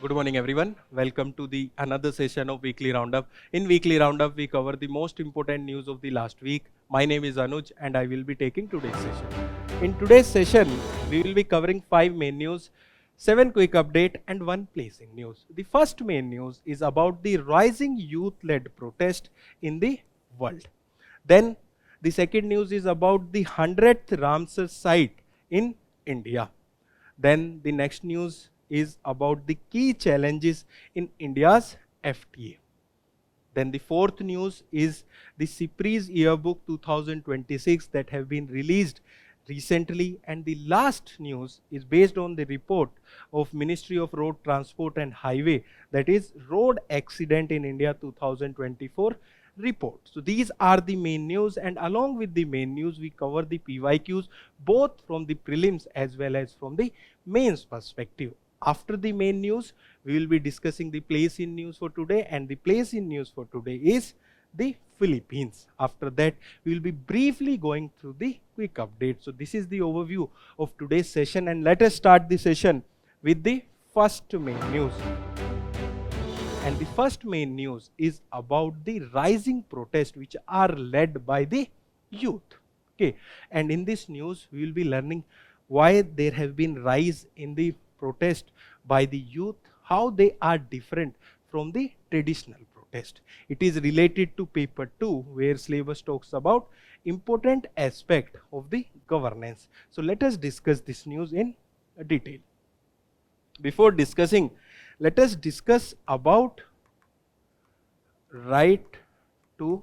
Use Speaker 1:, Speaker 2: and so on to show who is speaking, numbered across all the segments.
Speaker 1: Good morning, everyone. Welcome to the another session of Weekly Roundup. In Weekly Roundup, we cover the most important news of the last week. My name is Anuj, and I will be taking today's session. In today's session, we will be covering 5 main news, 7 quick update, and 1 placing news. The first main news is about the rising youth-led protest in the world. Then, the second news is about the 100th Ramsar site in India. Then the next news is about the key challenges in India's FTA. Then the fourth news is the SIPRI's Yearbook 2026 that have been released recently, and the last news is based on the report of Ministry of Road Transport and Highway, that is Road Accident in India 2024 report. So these are the main news, and along with the main news we cover the PYQs both from the prelims as well as from the mains perspective. After the main news, we will be discussing the place in news for today, and the place in news for today is the Philippines. After that, we will be briefly going through the quick update. So this is the overview of today's session, and let us start the session with the first main news. And the first main news is about the rising protests which are led by the youth. Okay, and in this news, we will be learning why there have been rise in the protest by the youth, how they are different from the traditional protest. It is related to paper 2, where syllabus talks about important aspect of the governance. So let us discuss this news in detail. Before discussing, let us discuss about right to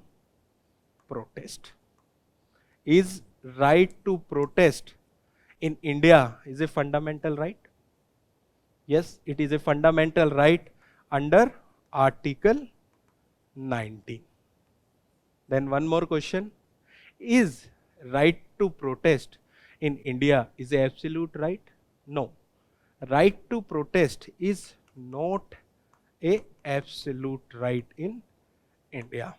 Speaker 1: protest. Is right to protest in India is a fundamental right? Yes, it is a fundamental right under Article 19. Then one more question. Is right to protest in India is an absolute right? No. Right to protest is not an absolute right in India.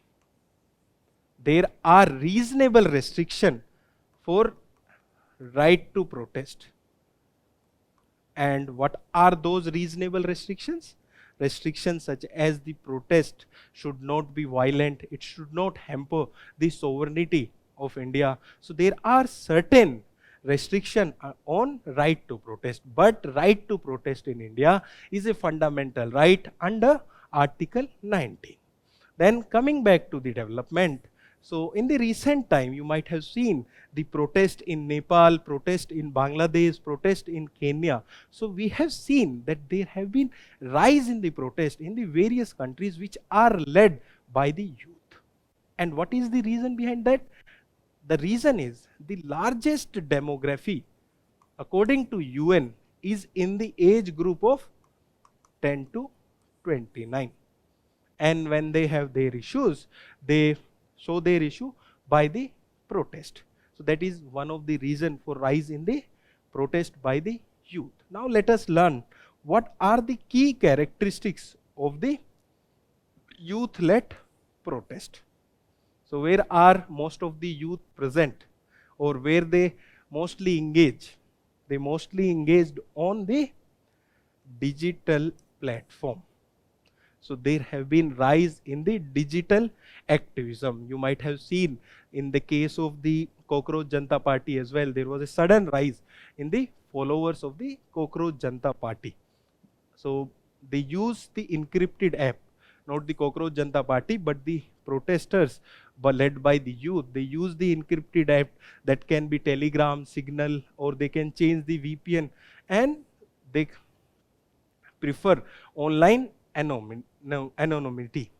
Speaker 1: There are reasonable restrictions for right to protest. And what are those reasonable restrictions? Restrictions such as the protest should not be violent, it should not hamper the sovereignty of India. So there are certain restrictions on right to protest, but right to protest in India is a fundamental right under Article 19. Then coming back to the development, so in the recent time, you might have seen the protest in Nepal, protest in Bangladesh, protest in Kenya. So we have seen that there have been rise in the protest in the various countries which are led by the youth. And what is the reason behind that? The reason is the largest demography, according to UN, is in the age group of 10 to 29. And when they have their issues, they show their issue by the protest. So that is one of the reason for rise in the protest by the youth. Now let us learn what are the key characteristics of the youth-led protest. So where are most of the youth present, or where they mostly engage? They mostly engaged on the digital platform. So there have been rise in the digital activism. You might have seen in the case of the Cockroach Janata Party as well, there was a sudden rise in the followers of the Cockroach Janata Party. So they use the encrypted app, not the Cockroach Janata Party, but the protesters led by the youth. They use the encrypted app that can be Telegram, Signal, or they can change the VPN, and they prefer online anonymity.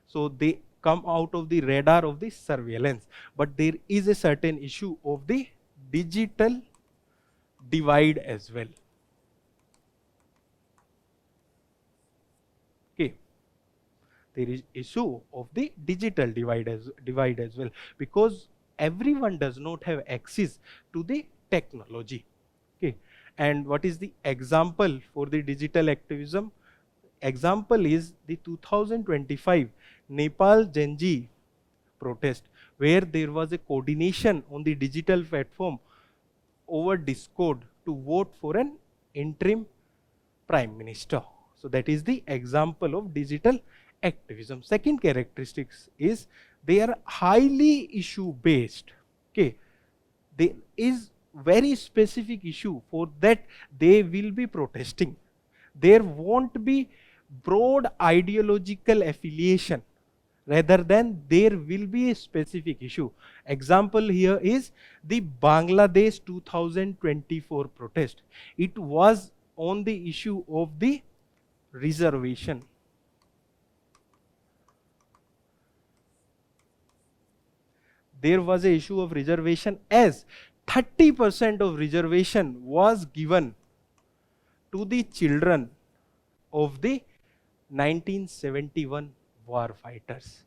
Speaker 1: So they come out of the radar of the surveillance. But there is a certain issue of the digital divide as well. Okay. There is issue of the digital divide as well, because everyone does not have access to the technology. Okay. And what is the example for the digital activism? Example is the 2025 Nepal Genji protest, where there was a coordination on the digital platform over Discord to vote for an interim prime minister. So that is the example of digital activism. Second characteristics is they are highly issue based. Okay, there is very specific issue for that they will be protesting. There won't be broad ideological affiliation, rather than there will be a specific issue. Example here is the Bangladesh 2024 protest. It was on the issue of the reservation. There was an issue of reservation, as 30% of reservation was given to the children of the 1971 war fighters,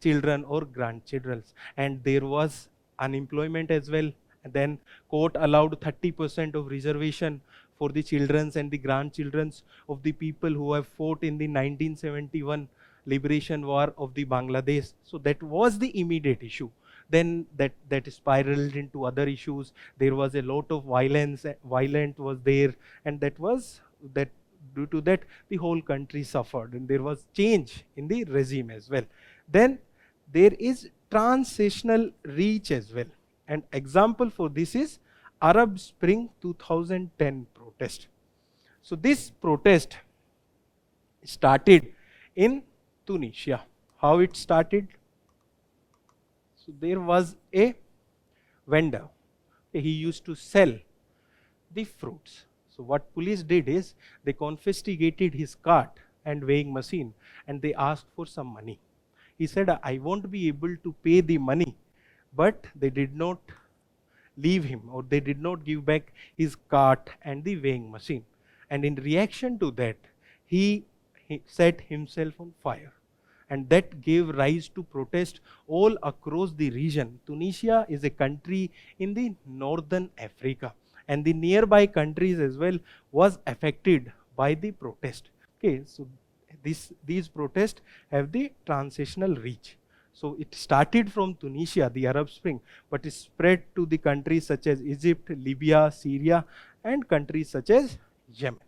Speaker 1: children or grandchildren, and there was unemployment as well. And then court allowed 30% of reservation for the children and the grandchildren of the people who have fought in the 1971 liberation war of the Bangladesh. So that was the immediate issue. Then that spiraled into other issues. There was a lot of violence was there, and that due to that the whole country suffered, and there was change in the regime as well. Then there is transitional reach as well, and example for this is Arab Spring 2010 protest. So this protest started in Tunisia. How it started? So there was a vendor. He used to sell the fruits. So what police did is they confiscated his cart and weighing machine, and they asked for some money. He said, I won't be able to pay the money, but they did not leave him, or they did not give back his cart and the weighing machine. And in reaction to that, he set himself on fire. And that gave rise to protest all across the region. Tunisia is a country in the northern Africa, and the nearby countries as well was affected by the protest. Okay, so these protests have the transitional reach. So it started from Tunisia, the Arab Spring, but it spread to the countries such as Egypt, Libya, Syria, and countries such as Yemen.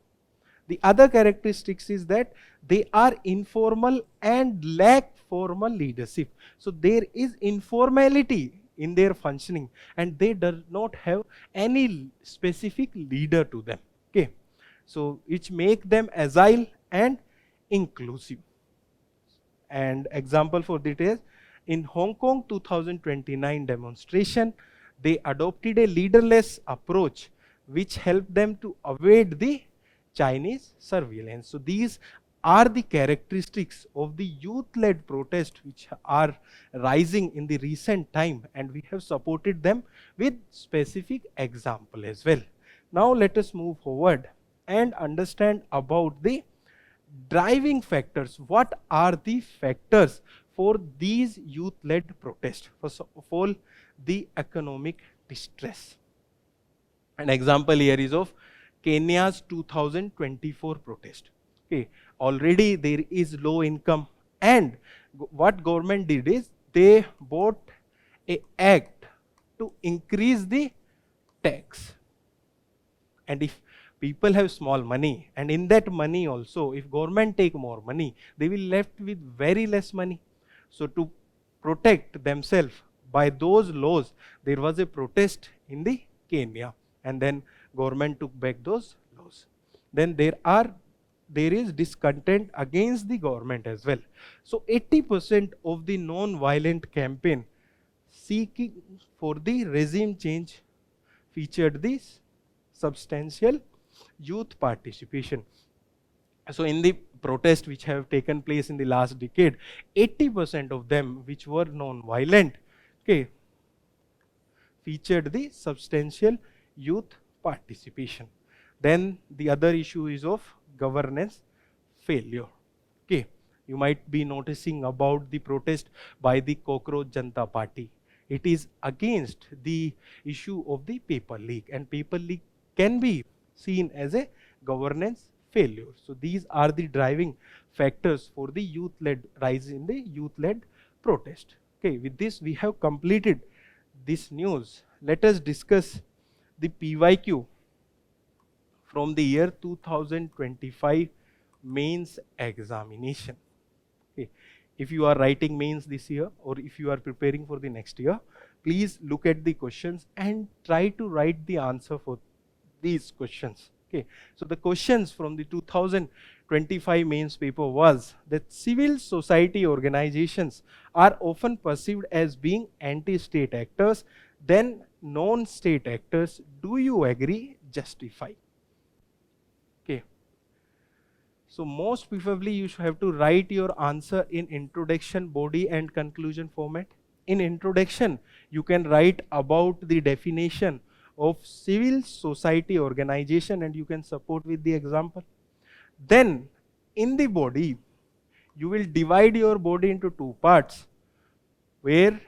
Speaker 1: The other characteristics is that they are informal and lack formal leadership. So there is informality in their functioning, and they do not have any specific leader to them. Okay, so which make them agile and inclusive. And example for that is in Hong Kong 2029 demonstration, they adopted a leaderless approach which helped them to avoid the Chinese surveillance. So these are the characteristics of the youth-led protest which are rising in the recent time, and we have supported them with specific example as well. Now let us move forward and understand about the driving factors. What are the factors for these youth-led protests? First of all, the economic distress. An example here is of Kenya's 2024 protest. Okay, already there is low income, and what government did is they brought an act to increase the tax. And if people have small money, and in that money also, if government take more money, they will left with very less money. So to protect themselves by those laws, there was a protest in the Kenya, and then government took back those laws. Then there is discontent against the government as well. So 80% of the non-violent campaign seeking for the regime change featured this substantial youth participation. So in the protest which have taken place in the last decade, 80% of them which were non-violent, okay, featured the substantial youth participation. Then the other issue is of governance failure. Okay, you might be noticing about the protest by the Cockroach Janata Party. It is against the issue of the paper leak, and paper leak can be seen as a governance failure. So these are the driving factors for the youth-led rise in the youth-led protest. Okay, with this we have completed this news. Let us discuss the PYQ from the year 2025 mains examination. Okay. If you are writing mains this year or if you are preparing for the next year, please look at the questions and try to write the answer for these questions. Okay. So the questions from the 2025 mains paper was that civil society organizations are often perceived as being anti-state actors than non-state actors. Do you agree? Justify. Okay. So most preferably you should have to write your answer in introduction, body and conclusion format. In introduction, you can write about the definition of civil society organization and you can support with the example. Then in the body, you will divide your body into two parts, where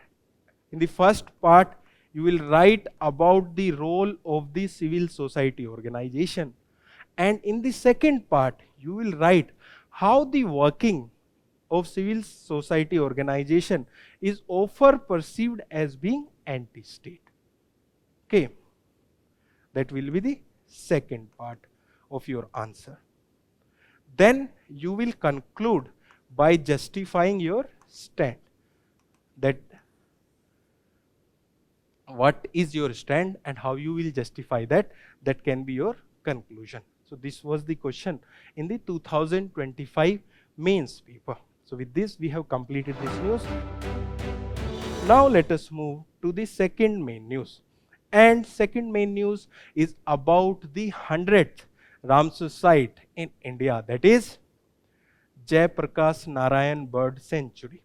Speaker 1: in the first part, you will write about the role of the civil society organization. And in the second part, you will write how the working of civil society organization is often perceived as being anti-state. Okay, that will be the second part of your answer. Then you will conclude by justifying your stand. That what is your stand and how you will justify that, that can be your conclusion. So this was the question in the 2025 mains paper. So with this, we have completed this news. Now let us move to the second main news. And second main news is about the 100th Ramsar site in India, that is Prakash Narayan Bird Sanctuary.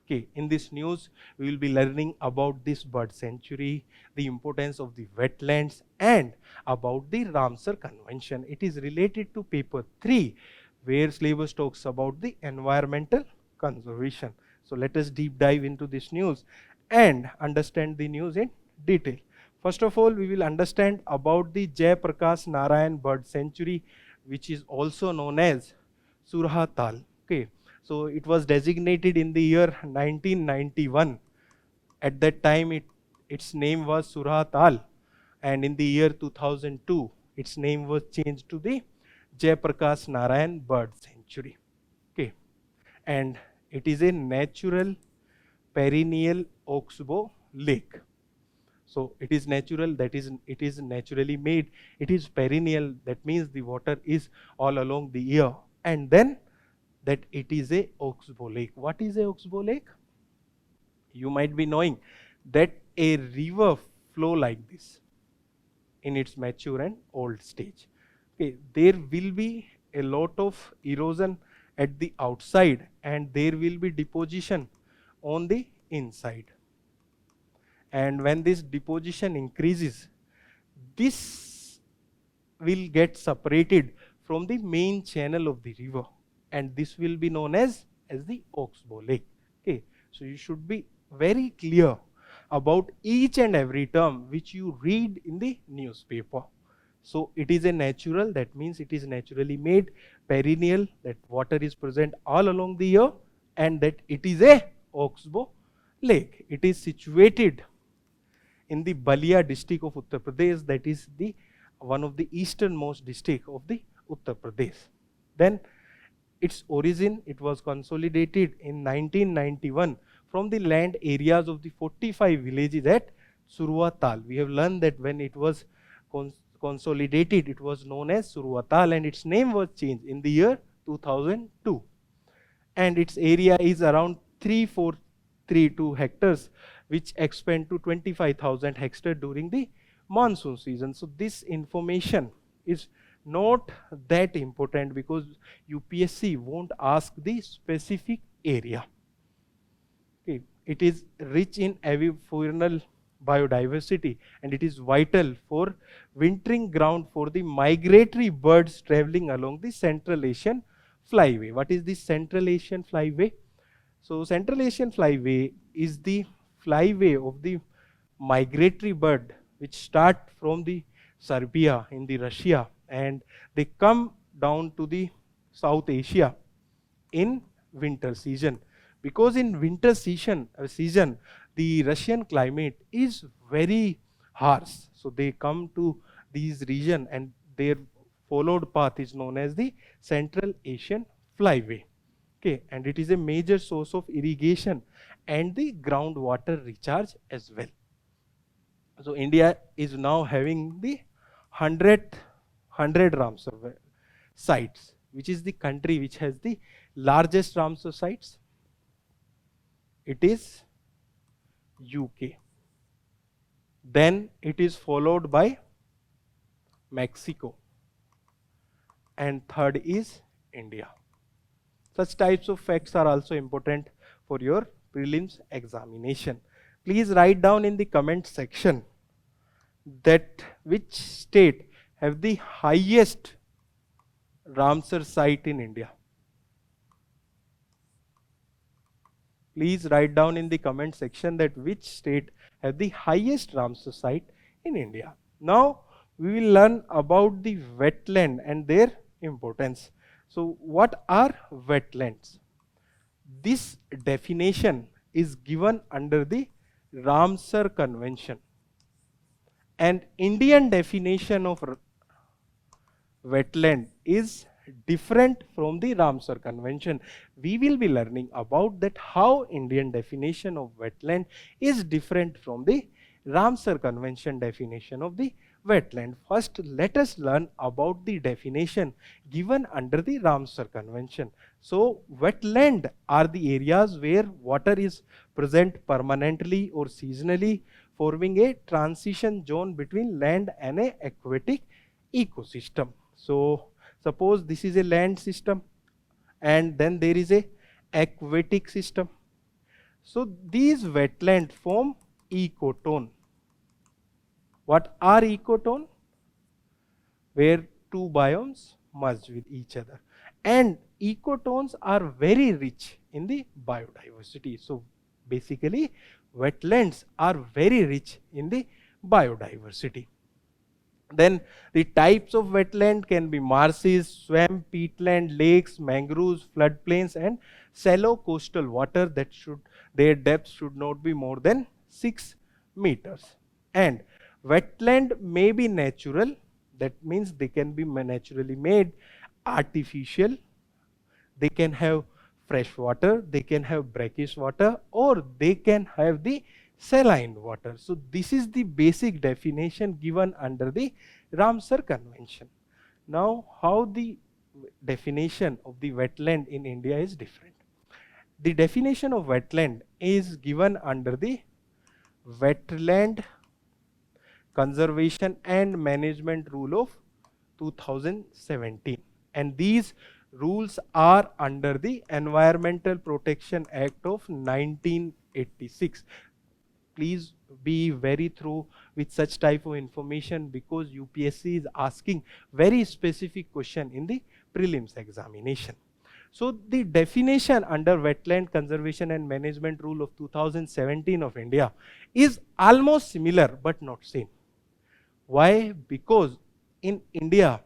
Speaker 1: Okay, in this news, we will be learning about this bird sanctuary, the importance of the wetlands, and about the Ramsar Convention. It is related to paper 3, where syllabus talks about the environmental conservation. So let us deep dive into this news and understand the news in detail. First of all, we will understand about the Prakash Narayan Bird Sanctuary, which is also known as Surhatal. Okay. So it was designated in the year 1991. At that time, its name was Surhatal, and in the year 2002, its name was changed to the Prakash Narayan Bird Sanctuary. Okay, and it is a natural perennial oxbow lake. So it is natural, that is, it is naturally made. It is perennial, that means the water is all along the year, and then that it is a oxbow lake. What is a oxbow lake? You might be knowing that a river flow like this in its mature and old stage. Okay, there will be a lot of erosion at the outside and there will be deposition on the inside. And when this deposition increases, this will get separated from the main channel of the river, and this will be known as the oxbow lake. Okay, so you should be very clear about each and every term which you read in the newspaper. So it is a natural, that means it is naturally made, perennial, that water is present all along the year, and that it is a oxbow lake. It is situated in the Balia district of Uttar Pradesh, that is the one of the easternmost district of the Uttar Pradesh. Then its origin, it was consolidated in 1991 from the land areas of the 45 villages at Surwatal. We have learned that when it was consolidated, it was known as Surwatal, and its name was changed in the year 2002. And its area is around 3432 hectares, which expand to 25,000 hectares during the monsoon season. So this information is not that important because UPSC won't ask the specific area. Okay. It is rich in avifaunal biodiversity and it is vital for wintering ground for the migratory birds traveling along the Central Asian Flyway. What is the Central Asian Flyway? So Central Asian Flyway is the flyway of the migratory bird which start from the Serbia in the Russia, and they come down to the South Asia in winter season. Because in winter season, the Russian climate is very harsh. So they come to these region and followed path is known as the Central Asian Flyway. Okay, and it is a major source of irrigation and the groundwater recharge as well. So India is now having the 100 Ramsar sites. Which is the country which has the largest Ramsar sites? It is UK. Then it is followed by Mexico. And third is India. Such types of facts are also important for your prelims examination. Please write down in the comment section that which state have the highest Ramsar site in India. Please write down in the comment section that which state have the highest Ramsar site in India. Now we will learn about the wetland and their importance. So what are wetlands? This definition is given under the Ramsar Convention. And Indian definition of wetland is different from the Ramsar Convention. We will be learning about that how Indian definition of wetland is different from the Ramsar Convention definition of the wetland. First, let us learn about the definition given under the Ramsar Convention. So, wetland are the areas where water is present permanently or seasonally, forming a transition zone between land and an aquatic ecosystem. So, suppose this is a land system and then there is a aquatic system. So, these wetlands form ecotone. What are ecotone? Where two biomes merge with each other. And ecotones are very rich in the biodiversity. So, basically wetlands are very rich in the biodiversity. Then the types of wetland can be marshes, swamp, peatland, lakes, mangroves, floodplains and shallow coastal water that their depth should not be more than 6 meters. And wetland may be natural, that means they can be naturally made, artificial, they can have fresh water, they can have brackish water, or they can have the saline water. So this is the basic definition given under the Ramsar Convention. Now, how the definition of the wetland in India is different. The definition of wetland is given under the Wetland Conservation and Management Rule of 2017, and these rules are under the Environmental Protection Act of 1986. Please be very thorough with such type of information because UPSC is asking very specific question in the prelims examination. So the definition under Wetland Conservation and Management Rule of 2017 of India is almost similar but not same. Why? Because in India,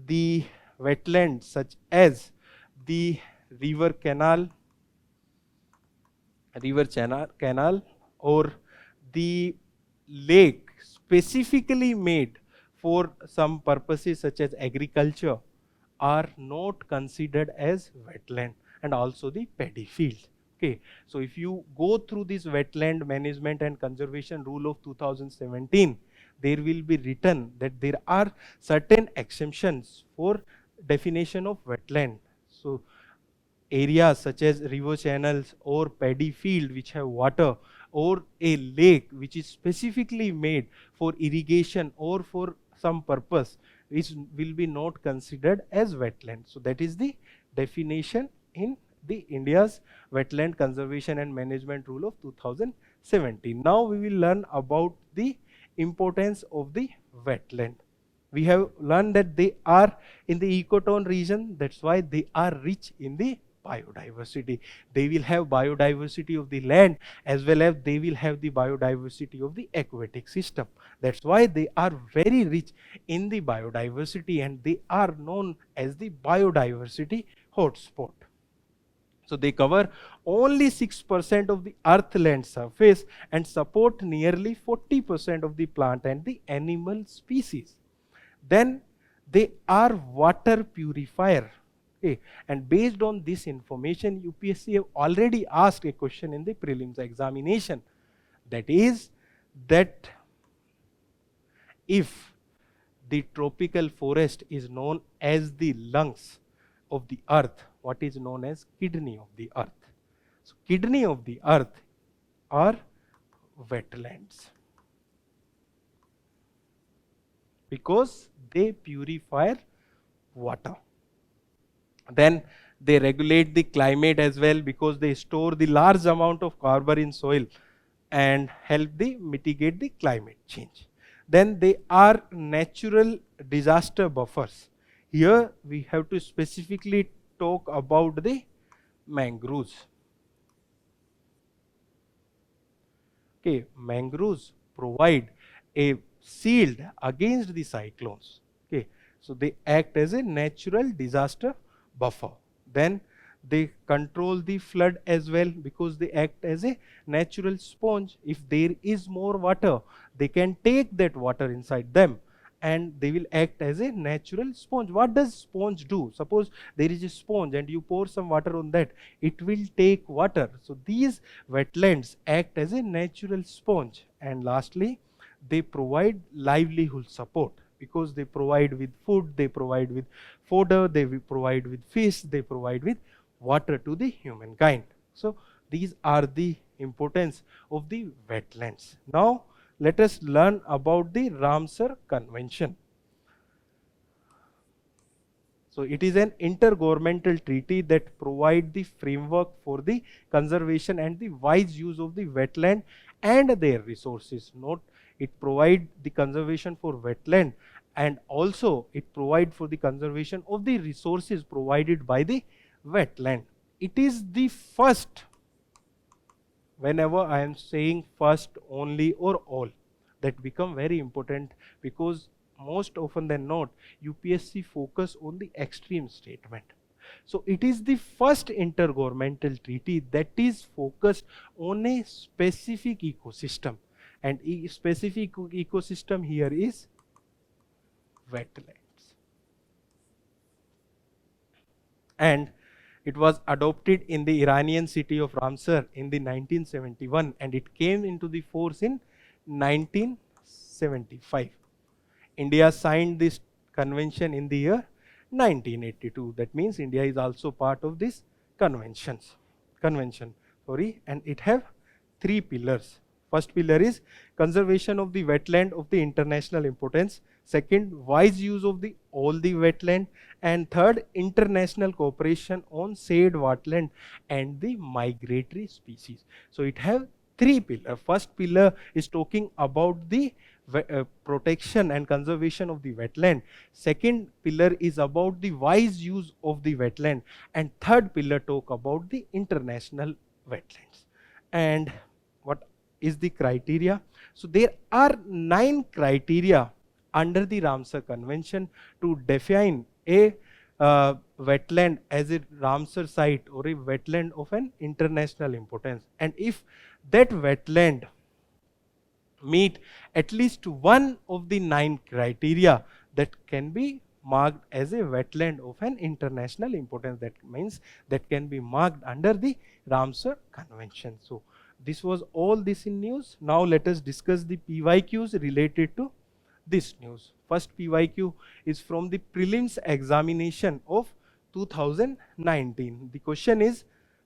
Speaker 1: the wetlands such as the river canal or the lake specifically made for some purposes such as agriculture are not considered as wetland, and also the paddy field. Okay, so if you go through this Wetland Management and Conservation Rule of 2017, there will be written that there are certain exemptions for definition of wetland. So areas such as river channels or paddy field which have water, or a lake which is specifically made for irrigation or for some purpose, which will be not considered as wetland. So that is the definition in the India's Wetland Conservation and Management Rule of 2017. Now we will learn about the importance of the wetland. We have learned that they are in the ecotone region, that's why they are rich in the biodiversity. They will have biodiversity of the land as well as they will have the biodiversity of the aquatic system. That's why they are very rich in the biodiversity and they are known as the biodiversity hotspot. So they cover only 6% of the earth land surface and support nearly 40% of the plant and the animal species. Then They are water purifier. Okay. And based on this information, UPSC have already asked a question in the prelims examination. That is that if the tropical forest is known as the lungs of the earth, what is known as kidney of the earth. So kidney of the earth are wetlands, because they purify water. Then they regulate the climate as well, because they store the large amount of carbon in soil and help the mitigate the climate change. Then they are natural disaster buffers. Here we have to specifically talk about the mangroves. Okay, mangroves provide a shield against the cyclones. Okay, so they act as a natural disaster buffer. Then they control the flood as well, because they act as a natural sponge. If there is more water, they can take that water inside them and they will act as a natural sponge. What does sponge do? Suppose there is a sponge and you pour some water on that, it will take water. So these wetlands act as a natural sponge. And lastly, they provide livelihood support, because they provide with food, they provide with fodder, they will provide with fish, they provide with water to the humankind. So these are the importance of the wetlands. Now let us learn about the Ramsar Convention. So it is an intergovernmental treaty that provides the framework for the conservation and the wise use of the wetland and their resources. Note, it provides the conservation for wetland, and also it provides for the conservation of the resources provided by the wetland. It is the first, whenever I am saying first, only or all, that become very important, because most often than not UPSC focus on the extreme statement. So it is the first intergovernmental treaty that is focused on a specific ecosystem, and specific ecosystem here is wetlands. And it was adopted in the Iranian city of Ramsar in the 1971, and it came into the force in 1975. India signed this convention in the year 1982. That means India is also part of this convention. And it have 3 pillars. First pillar is conservation of the wetland of the international importance. Second, wise use of all the wetland. And third, international cooperation on said wetland and the migratory species. So it have 3 pillars. First pillar is talking about the protection and conservation of the wetland. Second pillar is about the wise use of the wetland, and third pillar talk about the international wetlands. And what is the criteria? So there are 9 criteria under the Ramsar Convention to define a wetland as a Ramsar site or a wetland of an international importance. And if that wetland meet at least one of the 9 criteria, that can be marked as a wetland of an international importance. That means that can be marked under the Ramsar Convention. So this was all this in news. Now let us discuss the PYQs related to this news. First PYQ is from the prelims examination of 2019. The question is,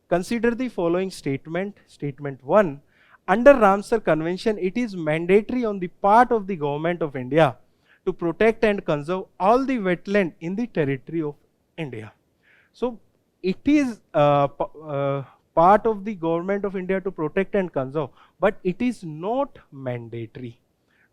Speaker 1: consider the following statement. Statement 1. Under Ramsar Convention, it is mandatory on the part of the Government of India to protect and conserve all the wetland in the territory of India. So it is part of the Government of India to protect and conserve, but it is not mandatory.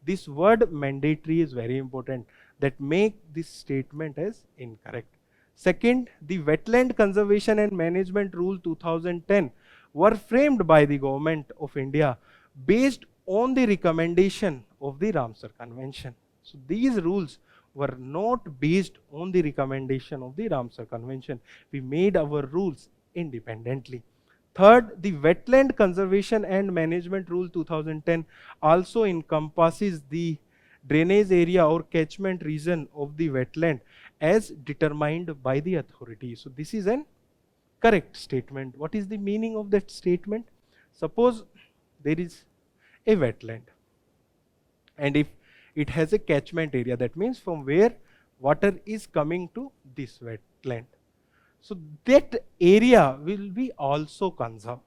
Speaker 1: This word mandatory is very important, that make this statement as incorrect. Second, the Wetland Conservation and Management Rule 2010 were framed by the Government of India based on the recommendation of the Ramsar Convention. So these rules were not based on the recommendation of the Ramsar Convention. We made our rules independently. Third, the Wetland Conservation and Management Rule 2010 also encompasses the drainage area or catchment region of the wetland as determined by the authority. So this is an correct statement. What is the meaning of that statement? Suppose there is a wetland, and if it has a catchment area, that means from where water is coming to this wetland. So that area will be also conserved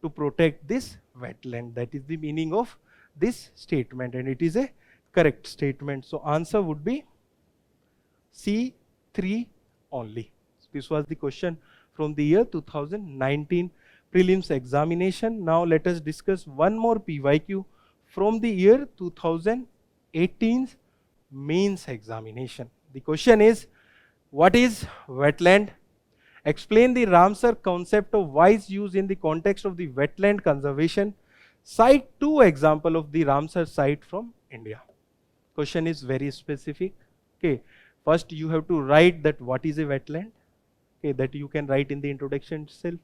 Speaker 1: to protect this wetland. That is the meaning of this statement, and it is a correct statement. So answer would be C3 only. So this was the question from the year 2019 prelims examination. Now let us discuss one more PYQ from the year 2018 mains examination. The question is, what is wetland? Explain the Ramsar concept of wise use in the context of the wetland conservation. Cite 2 examples of the Ramsar site from India. Question is very specific. Okay, first you have to write that what is a wetland. Okay, that you can write in the introduction itself.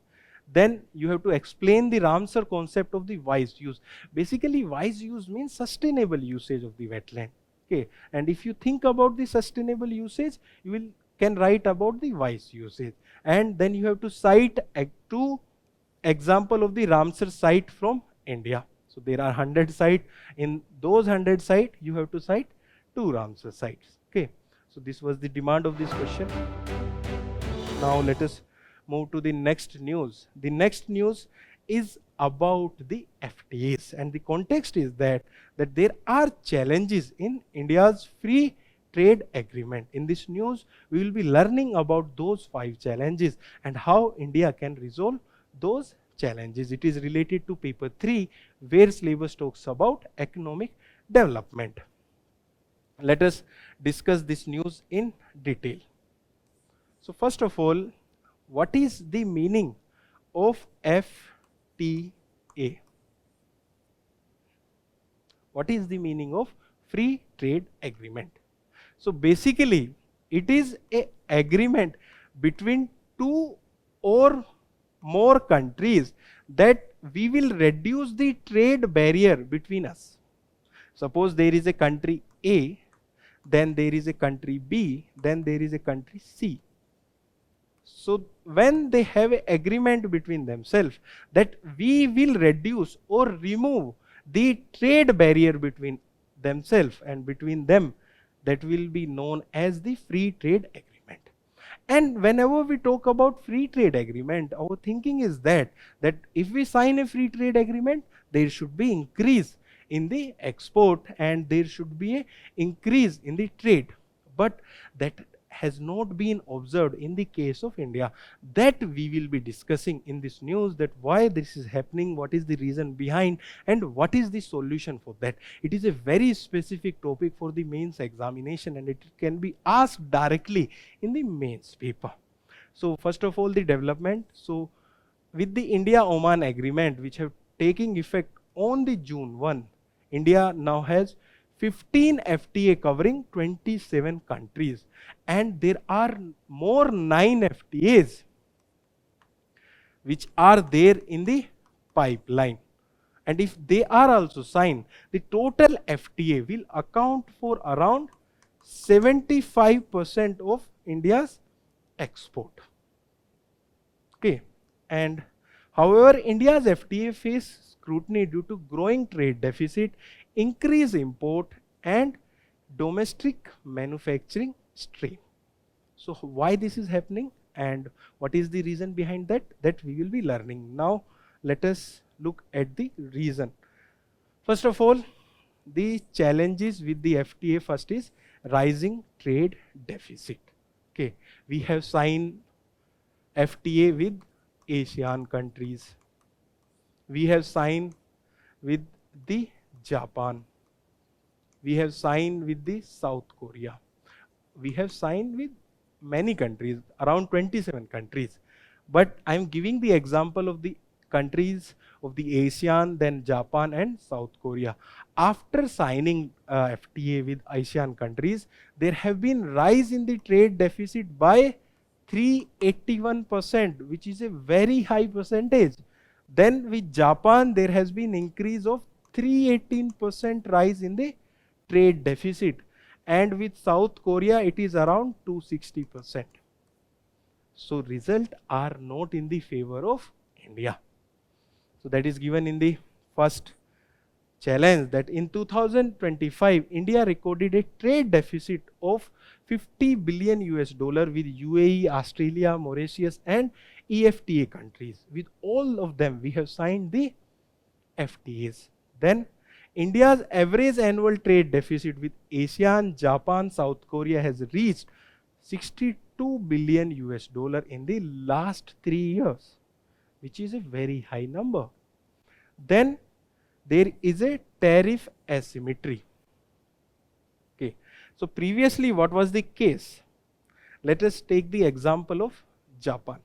Speaker 1: Then you have to explain the Ramsar concept of the wise use. Basically, wise use means sustainable usage of the wetland. Okay, and if you think about the sustainable usage, you can write about the wise usage. And then you have to cite 2 examples of the Ramsar site from India. So there are 100 sites. In those 100 sites, you have to cite 2 Ramsar sites. Okay, so this was the demand of this question. Now let us move to the next news. The next news is about the FTAs, and the context is that there are challenges in India's free trade agreement. In this news, we will be learning about those 5 challenges and how India can resolve those challenges. It is related to paper 3, where syllabus talks about economic development. Let us discuss this news in detail. So first of all, what is the meaning of FTA? What is the meaning of free trade agreement? So basically, it is an agreement between 2 or more countries that we will reduce the trade barrier between us. Suppose there is a country A, then there is a country B, then there is a country C. So when they have an agreement between themselves that we will reduce or remove the trade barrier between themselves and between them, that will be known as the free trade agreement. And whenever we talk about free trade agreement, our thinking is that if we sign a free trade agreement, there should be increase in the export and there should be an increase in the trade. But that has not been observed in the case of India. That we will be discussing in this news, that why this is happening, what is the reason behind, and what is the solution for that. It is a very specific topic for the mains examination, and it can be asked directly in the mains paper. So first of all, the development. So with the India-Oman agreement, which have taken effect on the June 1, India now has 15 FTA covering 27 countries, and there are more 9 FTAs which are there in the pipeline. And if they are also signed, the total FTA will account for around 75% of India's export. Okay, and however, India's FTA face scrutiny due to growing trade deficit, increase import and domestic manufacturing stream. So why this is happening and what is the reason behind that, we will be learning. Now let us look at the reason. First of all, the challenges with the FTA first is rising trade deficit. Okay, we have signed FTA with Asian countries. We have signed with the Japan. We have signed with the South Korea. We have signed with many countries, around 27 countries. But I am giving the example of the countries of the ASEAN, then Japan and South Korea. After signing FTA with ASEAN countries, there have been rise in the trade deficit by 381%, which is a very high percentage. Then with Japan, there has been increase of 318% rise in the trade deficit, and with South Korea it is around 260%. So results are not in the favor of India. So that is given in the first challenge, that in 2025 India recorded a trade deficit of 50 billion US dollar with UAE, Australia, Mauritius and EFTA countries. With all of them we have signed the FTAs. Then India's average annual trade deficit with ASEAN, Japan, South Korea has reached 62 billion US dollar in the last 3 years, which is a very high number. Then there is a tariff asymmetry. Okay. So previously what was the case? Let us take the example of Japan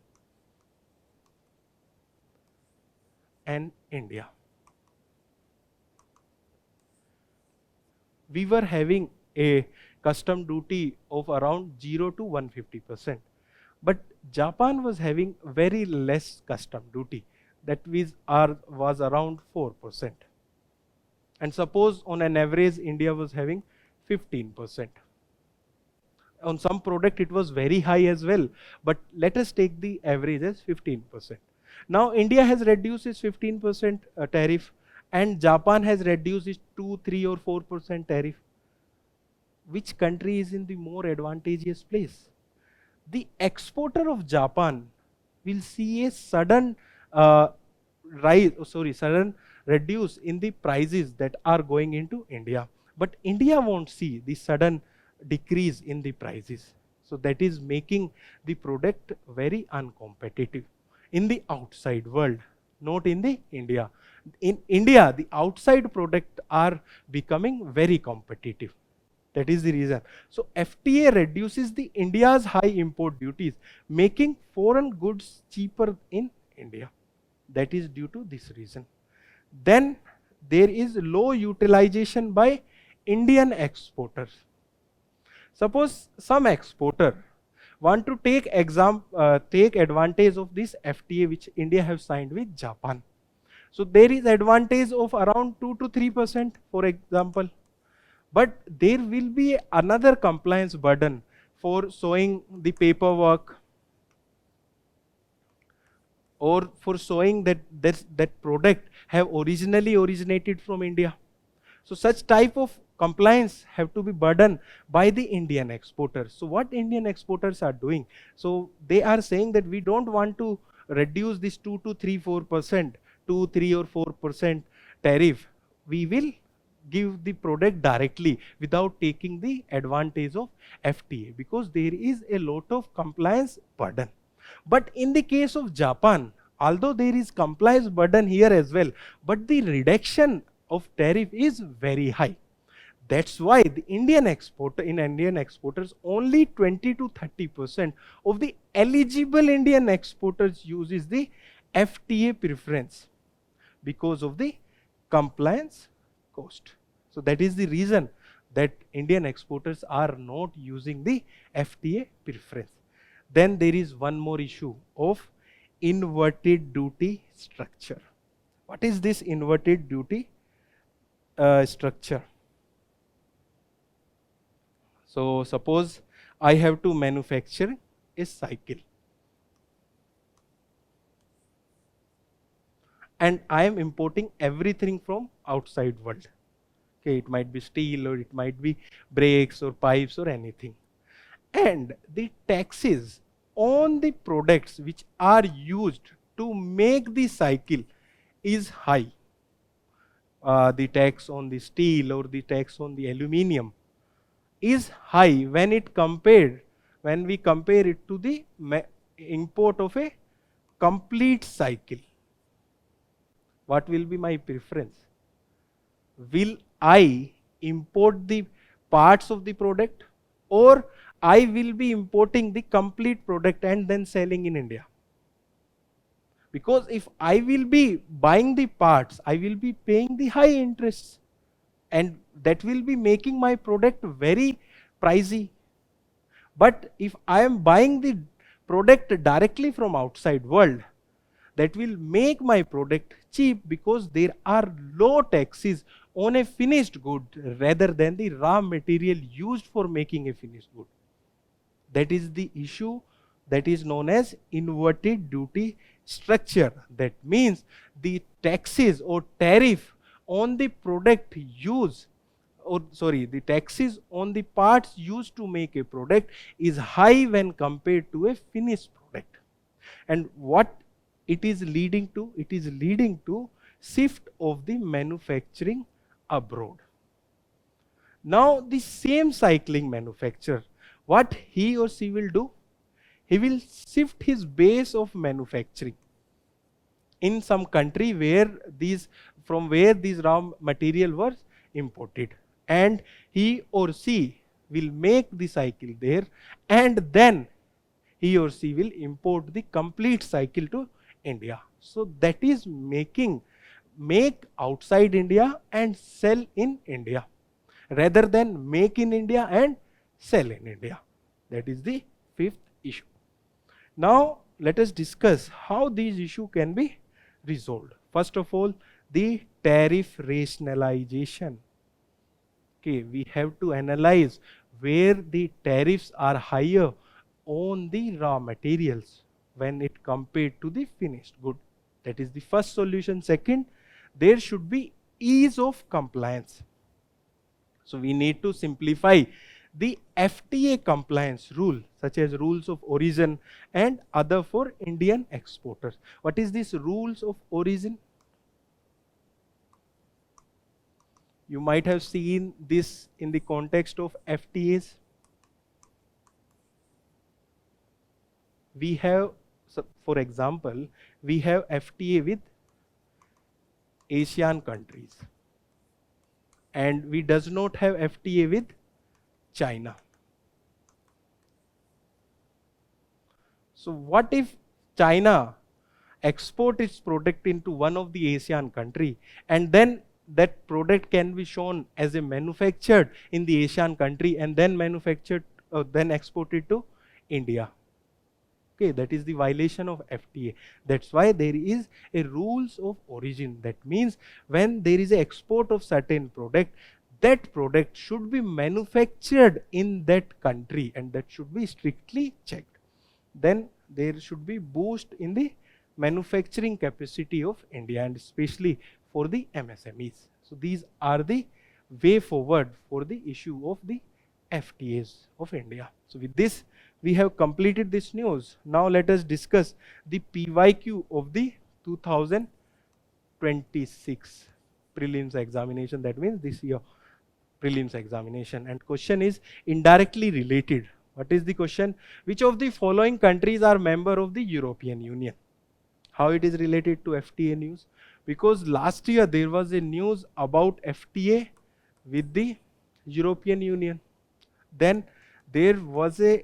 Speaker 1: and India. We were having a custom duty of around 0 to 150%. But Japan was having very less custom duty, that was around 4%. And suppose on an average India was having 15%. On some product it was very high as well, but let us take the average as 15%. Now India has reduced its 15% tariff and Japan has reduced its 2, 3 or 4% tariff. Which country is in the more advantageous place? The exporter of Japan will see a sudden sudden reduce in the prices that are going into India. But India won't see the sudden decrease in the prices. So that is making the product very uncompetitive in the outside world, not in the India. In India, the outside product are becoming very competitive. That is the reason. So FTA reduces the India's high import duties, making foreign goods cheaper in India. That is due to this reason. Then there is low utilization by Indian exporters. Suppose some exporter want to take advantage of this FTA which India have signed with Japan. So there is advantage of around 2 to 3%, for example. But there will be another compliance burden for showing the paperwork or for showing that that product have originally originated from India. So such type of compliance have to be burdened by the Indian exporters. So what Indian exporters are doing? So they are saying that we don't want to reduce this 2 to 4%, 2, 3 or 4% tariff. We will give the product directly without taking the advantage of FTA, because there is a lot of compliance burden. But in the case of Japan, although there is compliance burden here as well, but the reduction of tariff is very high. That's why the Indian exporters, only 20 to 30% of the eligible Indian exporters uses the FTA preference because of the compliance cost. So that is the reason that Indian exporters are not using the FTA preference. Then there is one more issue of inverted duty structure. What is this inverted duty structure? So suppose I have to manufacture a cycle and I am importing everything from outside world. Okay, it might be steel or it might be brakes or pipes or anything. And the taxes on the products which are used to make the cycle is high. The tax on the steel or the tax on the aluminium is high when we compare it to the import of a complete cycle. What will be my preference? Will I import the parts of the product, or I will be importing the complete product and then selling in India? Because if I will be buying the parts, I will be paying the high interest, and that will be making my product very pricey. But if I am buying the product directly from outside world, that will make my product cheap because there are low taxes on a finished good rather than the raw material used for making a finished good. That is the issue that is known as inverted duty structure. That means the taxes or tariff on the product used, the taxes on the parts used to make a product is high when compared to a finished product. And what it is leading to? It is leading to shift of the manufacturing abroad. Now the same cycling manufacturer, what he or she will do? He will shift his base of manufacturing in some country from where these raw material was imported, and he or she will make the cycle there, and then he or she will import the complete cycle to India. So that is make outside India and sell in India, rather than make in India and sell in India. That is the fifth issue. Now let us discuss how these issues can be resolved. First of all, the tariff rationalization. Okay, we have to analyze where the tariffs are higher on the raw materials when it compared to the finished good. That is the first solution. Second, there should be ease of compliance. So we need to simplify the FTA compliance rule, such as rules of origin and other for Indian exporters. What is this rules of origin? You might have seen this in the context of FTAs. We have, for example, we have FTA with Asian countries, and we does not have FTA with China. So what if China export its product into one of the Asian country, and then that product can be shown as a manufactured in the Asian country and then then exported to India? Okay, that is the violation of FTA. That's why there is a rules of origin. That means when there is an export of certain product, that product should be manufactured in that country, and that should be strictly checked. Then there should be boost in the manufacturing capacity of India, and especially for the MSMEs. So these are the way forward for the issue of the FTAs of India. So with this, we have completed this news. Now let us discuss the PYQ of the 2026 prelims examination. That means this year prelims examination. And question is indirectly related. What is the question? Which of the following countries are member of the European Union? How it is related to FTA news? Because last year there was a news about FTA with the European Union. Then there was a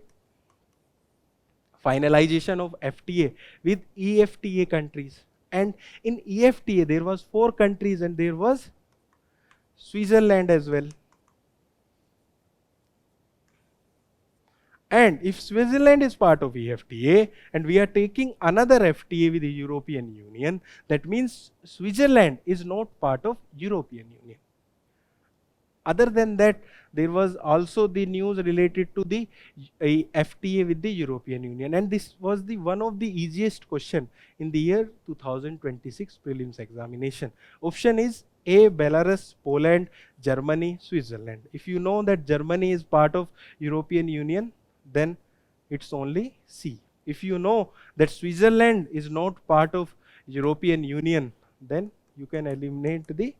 Speaker 1: finalization of FTA with EFTA countries. And in EFTA there was 4 countries, and there was Switzerland as well. And if Switzerland is part of EFTA and we are taking another FTA with the European Union, that means Switzerland is not part of European Union. Other than that, there was also the news related to the FTA with the European Union, and this was the one of the easiest question in the year 2026 prelims examination. Option is A, Belarus, Poland, Germany, Switzerland. If you know that Germany is part of European Union, then it's only C. If you know that Switzerland is not part of European Union, then you can eliminate the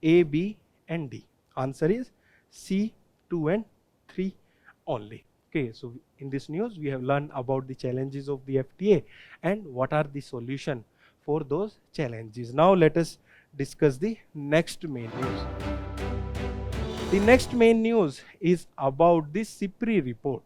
Speaker 1: A, B and D. Answer is C, 2 and 3 only. Okay, so in this news we have learned about the challenges of the FTA and what are the solution for those challenges. Now let us discuss the next main news. The next main news is about the SIPRI report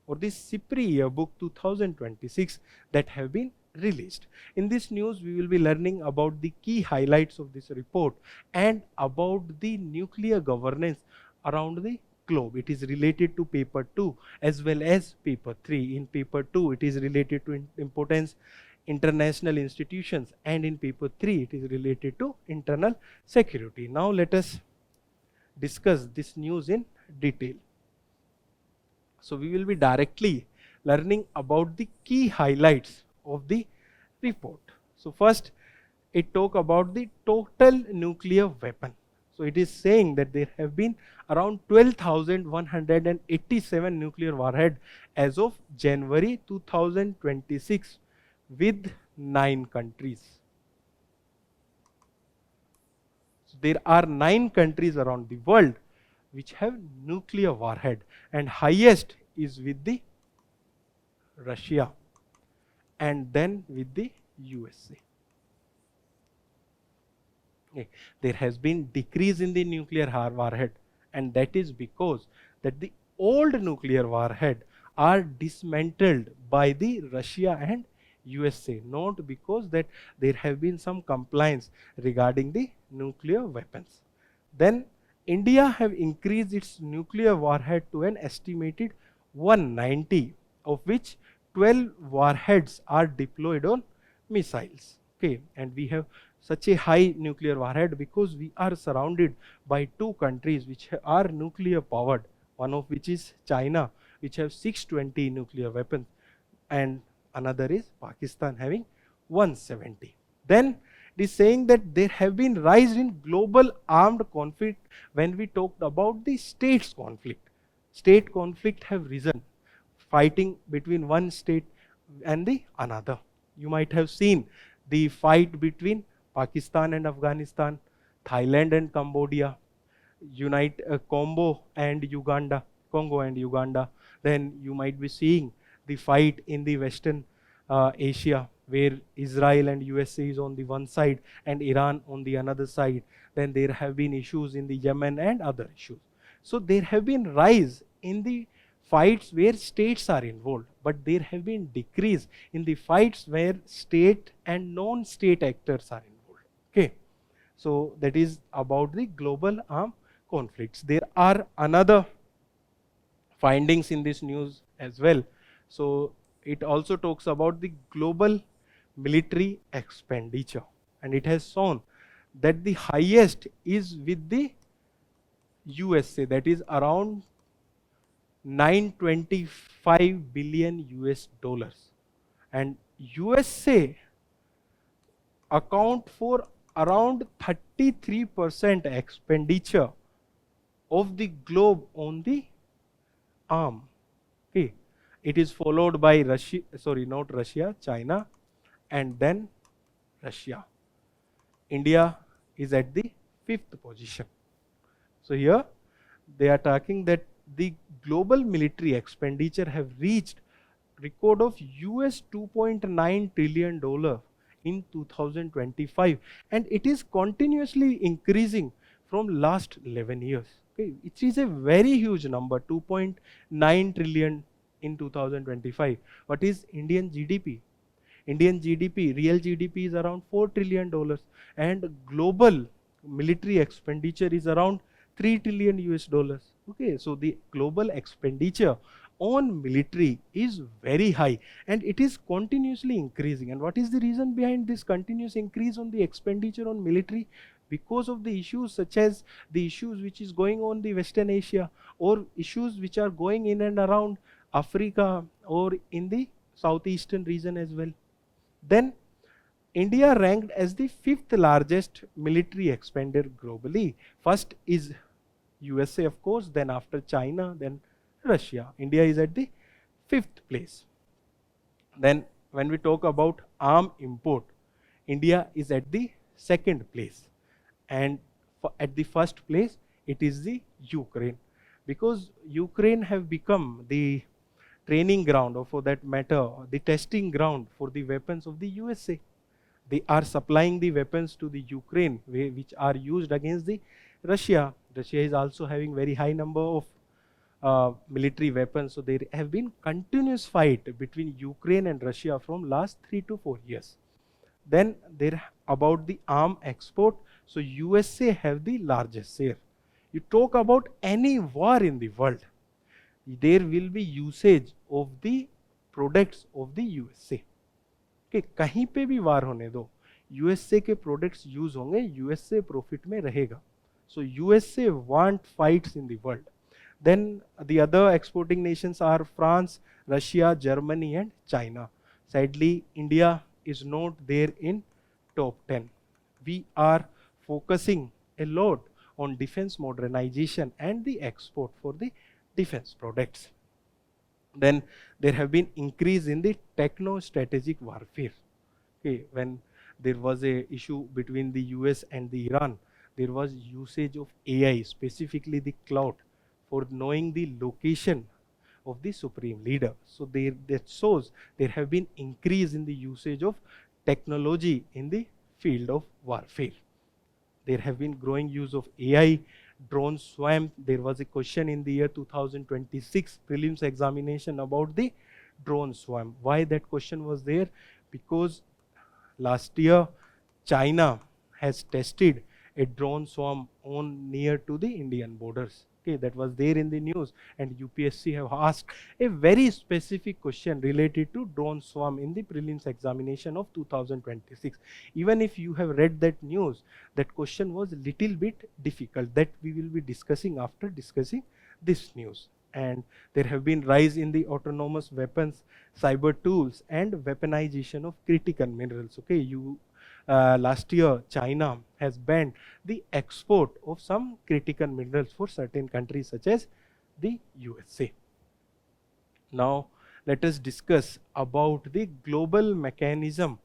Speaker 1: or the SIPRI Yearbook 2026 that have been released. In this news, we will be learning about the key highlights of this report and about the nuclear governance around the globe. It is related to paper 2 as well as paper 3. In paper 2, it is related to importance international institutions, and in paper 3 it is related to internal security. Now let us discuss this news in detail. So we will be directly learning about the key highlights of the report. So first, it talk about the total nuclear weapon. So it is saying that there have been around 12,187 nuclear warhead as of January 2026 with 9 countries. So there are 9 countries around the world which have nuclear warhead, and highest is with the Russia and then with the USA. Okay. There has been decrease in the nuclear warhead, and that is because that the old nuclear warhead are dismantled by the Russia and USA, not because that there have been some compliance regarding the nuclear weapons. Then India have increased its nuclear warhead to an estimated 190, of which 12 warheads are deployed on missiles. Okay, and we have such a high nuclear warhead because we are surrounded by 2 countries which are nuclear powered, one of which is China, which have 620 nuclear weapons, and another is Pakistan having 170. Then it is saying that there have been rise in global armed conflict. When we talked about the states conflict, state conflict have risen, fighting between one state and the another. You might have seen the fight between Pakistan and Afghanistan, Thailand and Cambodia, Congo and Uganda. Then you might be seeing the fight in the Western Asia, where Israel and USA is on the one side and Iran on the another side. Then there have been issues in the Yemen and other issues. So there have been rise in the fights where states are involved, but there have been decrease in the fights where state and non-state actors are involved. Okay, so that is about the global armed conflicts. There are another findings in this news as well. So it also talks about the global military expenditure, and it has shown that the highest is with the USA, that is around 925 billion US dollars, and USA account for around 33% expenditure of the globe on the arm. Okay, it is followed by China, and then Russia. India is at the 5th position. So here they are talking that the global military expenditure have reached record of US $2.9 trillion in 2025, and it is continuously increasing from last 11 years. Okay, it is a very huge number, 2.9 trillion in 2025. What is Indian GDP? Indian GDP, real GDP is around $4 trillion, and global military expenditure is around 3 trillion US dollars. Okay, so the global expenditure on military is very high, and it is continuously increasing. And what is the reason behind this continuous increase on the expenditure on military? Because of the issues such as the issues which is going on in the Western Asia, or issues which are going in and around Africa or in the southeastern region as well. Then India ranked as the 5th largest military expender globally. First is USA, of course, then after China, then Russia. India is at the 5th place. Then when we talk about arm import, India is at the 2nd place, and at the 1st place it is the Ukraine, because Ukraine have become the training ground, or for that matter the testing ground for the weapons of the USA. They are supplying the weapons to the Ukraine which are used against the Russia. Russia is also having very high number of military weapons. So there have been continuous fight between Ukraine and Russia from last 3 to 4 years. Then there about the arm export. So USA have the largest share. You talk about any war in the world, there will be usage of the products of the USA. कि कहीं पे भी वार होने दो, USA के products use होंगे, USA profit में रहेगा. So USA want fights in the world. Then the other exporting nations are France, Russia, Germany and China. Sadly, India is not there in top 10. We are focusing a lot on defense modernization and the export for the defense products. Then there have been increase in the techno-strategic warfare. Okay, when there was a issue between the US and the Iran, there was usage of AI, specifically the cloud, for knowing the location of the supreme leader. So that shows there have been increase in the usage of technology in the field of warfare. There have been growing use of AI, drone swarm. There was a question in the year 2026 prelims examination about the drone swarm. Why that question was there? Because last year China has tested a drone swarm on near to the Indian borders. Okay, that was there in the news, and UPSC have asked a very specific question related to drone swarm in the prelims examination of 2026. Even if you have read that news, that question was little bit difficult. That we will be discussing after discussing this news. And there have been rise in the autonomous weapons, cyber tools, and weaponization of critical minerals. Okay, last year China has banned the export of some critical minerals for certain countries such as the USA. Now let us discuss about the global mechanism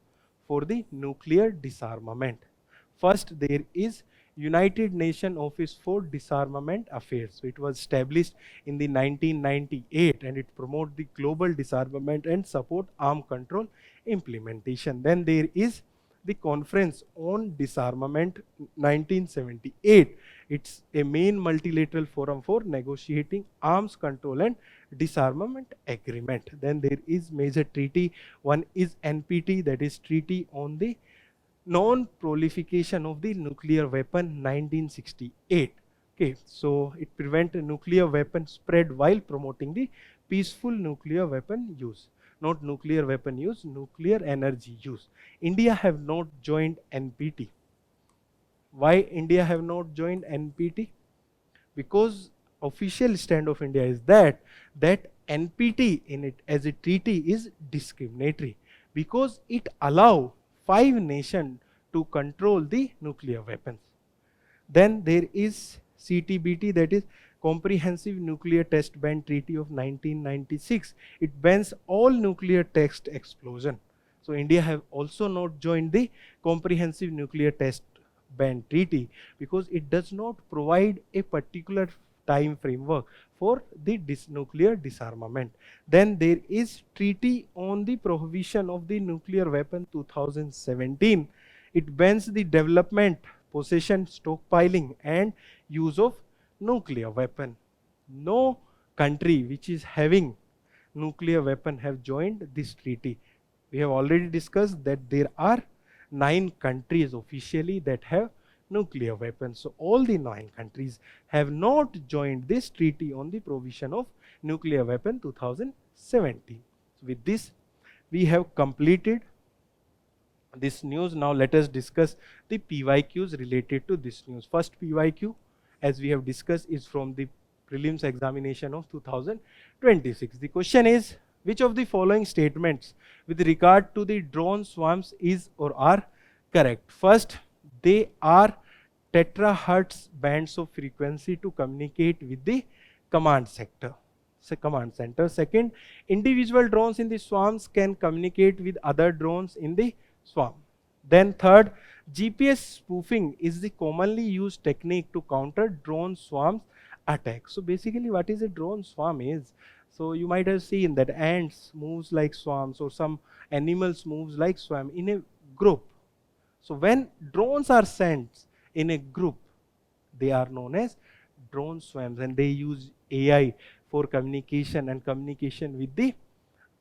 Speaker 1: for the nuclear disarmament. First, there is United Nations Office for Disarmament Affairs. So it was established in the 1998 and it promotes the global disarmament and support arms control implementation. Then there is the Conference on Disarmament 1978. It's a main multilateral forum for negotiating arms control and disarmament agreement. Then there is major treaty. One is NPT, that is Treaty on the Non-Proliferation of the Nuclear Weapon 1968. Okay, so it prevents nuclear weapon spread while promoting the peaceful nuclear weapon use. Not nuclear weapon use, nuclear energy use. India have not joined NPT. Why India have not joined NPT? Because official stand of India is that NPT in it as a treaty is discriminatory, because it allow 5 nations to control the nuclear weapons. Then there is CTBT, that is Comprehensive Nuclear Test Ban Treaty of 1996. It bans all nuclear test explosion. So India have also not joined the Comprehensive Nuclear Test Ban Treaty because it does not provide a particular time framework for the nuclear disarmament. Then there is Treaty on the Prohibition of the Nuclear Weapon 2017. It bans the development, possession, stockpiling and use of nuclear weapon. No country which is having nuclear weapon have joined this treaty. We have already discussed that there are 9 countries officially that have nuclear weapons. So all the 9 countries have not joined this treaty on the provision of nuclear weapon 2017. So with this, we have completed this news. Now let us discuss the PYQs related to this news. First PYQ, as we have discussed, is from the prelims examination of 2026. The question is, which of the following statements with regard to the drone swarms is or are correct? First, they are terahertz bands of frequency to communicate with the command center. Second, individual drones in the swarms can communicate with other drones in the swarm. Then third, GPS spoofing is the commonly used technique to counter drone swarms attack. So basically what is a drone swarm is, so you might have seen that ants moves like swarms or some animals moves like swarm in a group. So when drones are sent in a group, they are known as drone swarms, and they use AI for communication and communication with the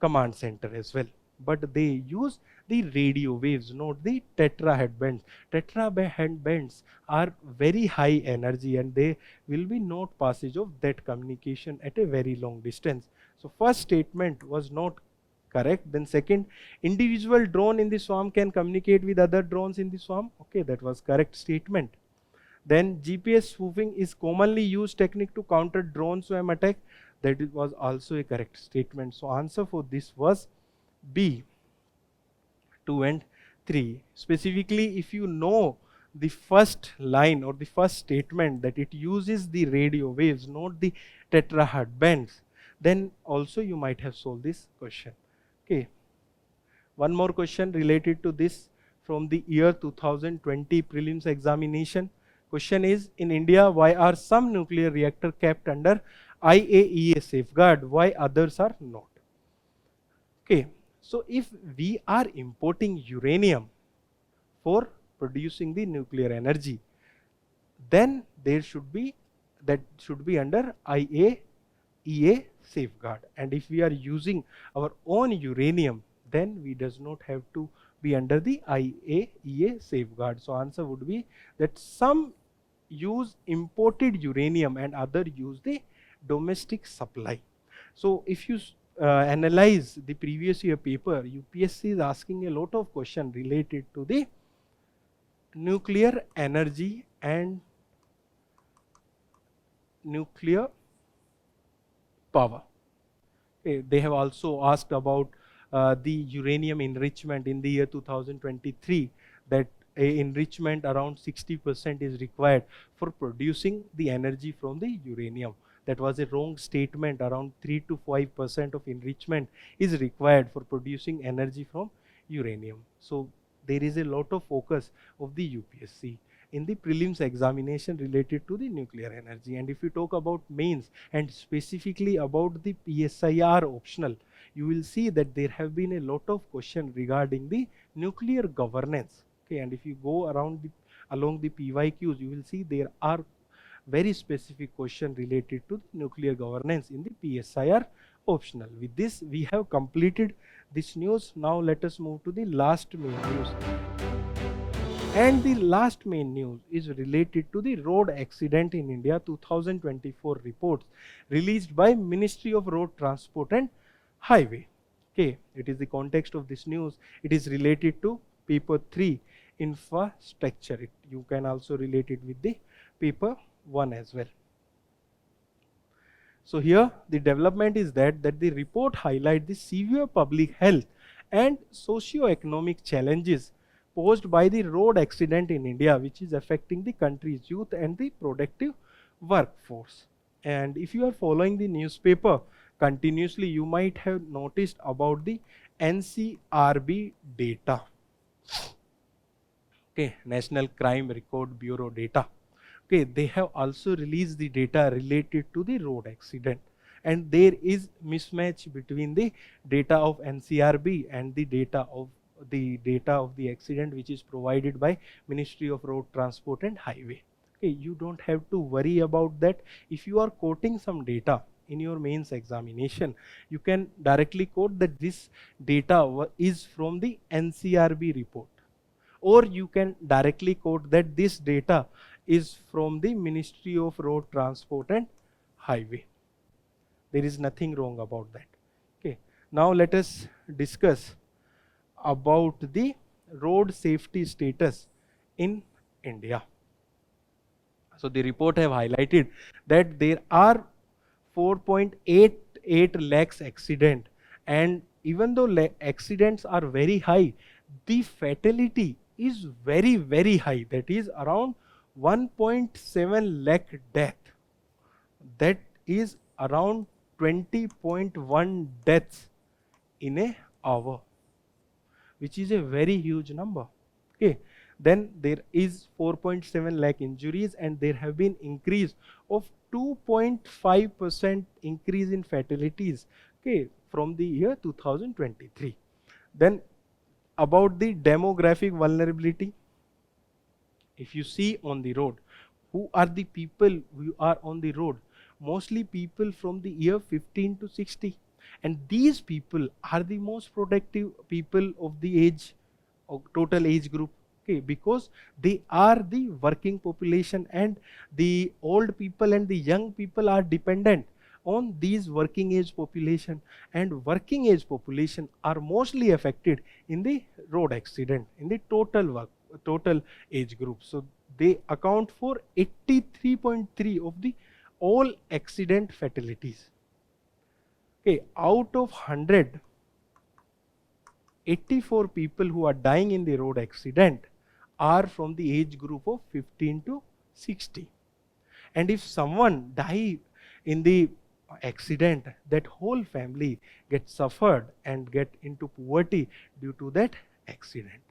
Speaker 1: command center as well. But they use the radio waves, not the tetrahertz bands. Tetrahertz bands are very high energy and they will be not passage of that communication at a very long distance. So first statement was not Correct. Then second, individual drone in the swarm can communicate with other drones in the swarm. Okay, that was correct statement. Then GPS spoofing is commonly used technique to counter drone swarm attack. That was also a correct statement. So answer for this was B, 2 and 3. Specifically, if you know the first line or the first statement that it uses the radio waves, not the terahertz bands, then also you might have solved this question. Okay. One more question related to this from the year 2020 prelims examination. Question is, in India, why are some nuclear reactors kept under IAEA safeguard, why others are not? Okay, so if we are importing uranium for producing the nuclear energy, then that should be under IAEA safeguard. And if we are using our own uranium, then we does not have to be under the IAEA safeguard. So answer would be that some use imported uranium and other use the domestic supply. So if you analyze the previous year paper, UPSC is asking a lot of questions related to the nuclear energy and nuclear power. Okay, they have also asked about the uranium enrichment in the year 2023, that a enrichment around 60% is required for producing the energy from the uranium. That was a wrong statement. Around 3 to 5% of enrichment is required for producing energy from uranium. So there is a lot of focus of the UPSC in the prelims examination related to the nuclear energy. And if you talk about mains and specifically about the PSIR optional, you will see that there have been a lot of questions regarding the nuclear governance. Okay, and if you go along the PYQs, you will see there are very specific questions related to nuclear governance in the PSIR optional. With this, we have completed this news. Now let us move to the last main news. And the last main news is related to the road accident in India 2024 reports released by Ministry of Road Transport and Highway. Okay, it is the context of this news. It is related to paper 3, infrastructure. You can also relate it with the paper 1 as well. So here the development is that the report highlights the severe public health and socio-economic challenges posed by the road accident in India, which is affecting the country's youth and the productive workforce. And if you are following the newspaper continuously, you might have noticed about the NCRB data. Okay, National Crime Record Bureau data. Okay, they have also released the data related to the road accident, and there is mismatch between the data of NCRB and the data of the accident which is provided by Ministry of Road Transport and Highway. Okay, you don't have to worry about that. If you are quoting some data in your mains examination, you can directly quote that this data is from the NCRB report, or you can directly quote that this data is from the Ministry of Road Transport and Highway. There is nothing wrong about that. Okay, now let us discuss about the road safety status in India. So the report have highlighted that there are 4.88 lakhs accident, and even though accidents are very high, the fatality is very, very high. That is around 1.7 lakh death. That is around 20.1 deaths in an hour, which is a very huge number. Okay, then there is 4.7 lakh injuries, and there have been increase of 2.5% increase in fatalities, okay, from the year 2023. Then about the demographic vulnerability, if you see on the road, who are the people who are on the road? Mostly people from the year 15 to 60. And these people are the most productive people of the age, of total age group. Okay, because they are the working population, and the old people and the young people are dependent on these working age population, and working age population are mostly affected in the road accident in the total age group. So they account for 83.3 of the all accident fatalities. Okay, out of 100, 84 people who are dying in the road accident are from the age group of 15 to 60. And if someone die in the accident, that whole family gets suffered and get into poverty due to that accident.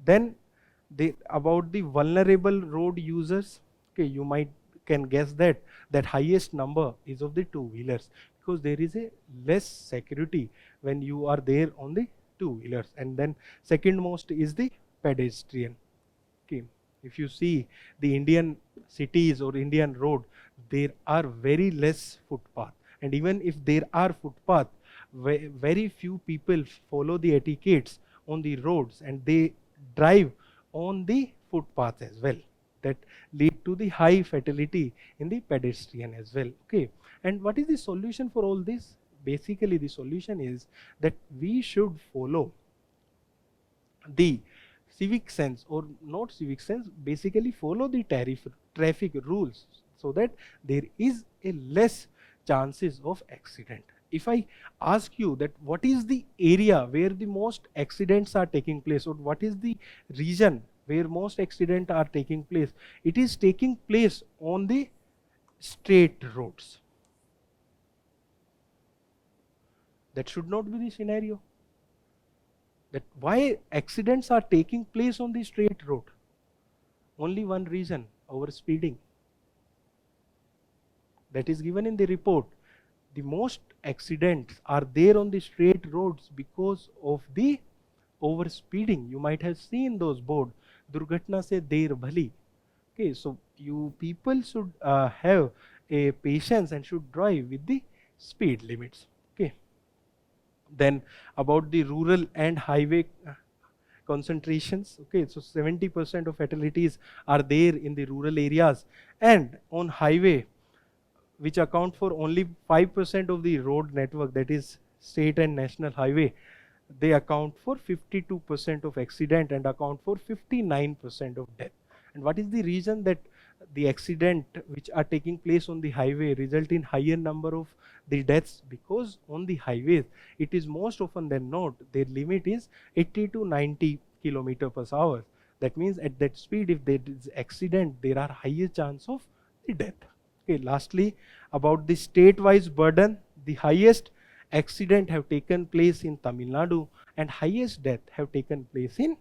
Speaker 1: Then about the vulnerable road users, okay, you might can guess that highest number is of the two-wheelers, because there is a less security when you are there on the two-wheelers. And then second most is the pedestrian. Okay, if you see the Indian cities or Indian road, there are very less footpath, and even if there are footpath, very few people follow the etiquettes on the roads, and they drive on the footpath as well. That lead to the high fatality in the pedestrian as well. Okay, and what is the solution for all this? Basically, the solution is that we should follow the civic sense, or not civic sense, basically follow the traffic rules, so that there is a less chances of accident. If I ask you that what is the area where the most accidents are taking place, or what is the region where most accidents are taking place, it is taking place on the straight roads. That should not be the scenario. That why accidents are taking place on the straight road? Only one reason: overspeeding. That is given in the report. The most accidents are there on the straight roads because of the overspeeding. You might have seen those boards, Durghatna se der bhali. Okay, so you people should have a patience and should drive with the speed limits. Okay. Then about the rural and highway concentrations. Okay, so 70% of fatalities are there in the rural areas, and on highway, which account for only 5% of the road network, that is state and national highway, they account for 52% of accident and account for 59% of death. And what is the reason that the accident which are taking place on the highway result in higher number of the deaths? Because on the highways, it is most often than not, their limit is 80 to 90 km/h. That means at that speed, if there is accident, there are higher chance of the death. Okay, lastly, about the state-wise burden, the highest accident have taken place in Tamil Nadu and highest death have taken place in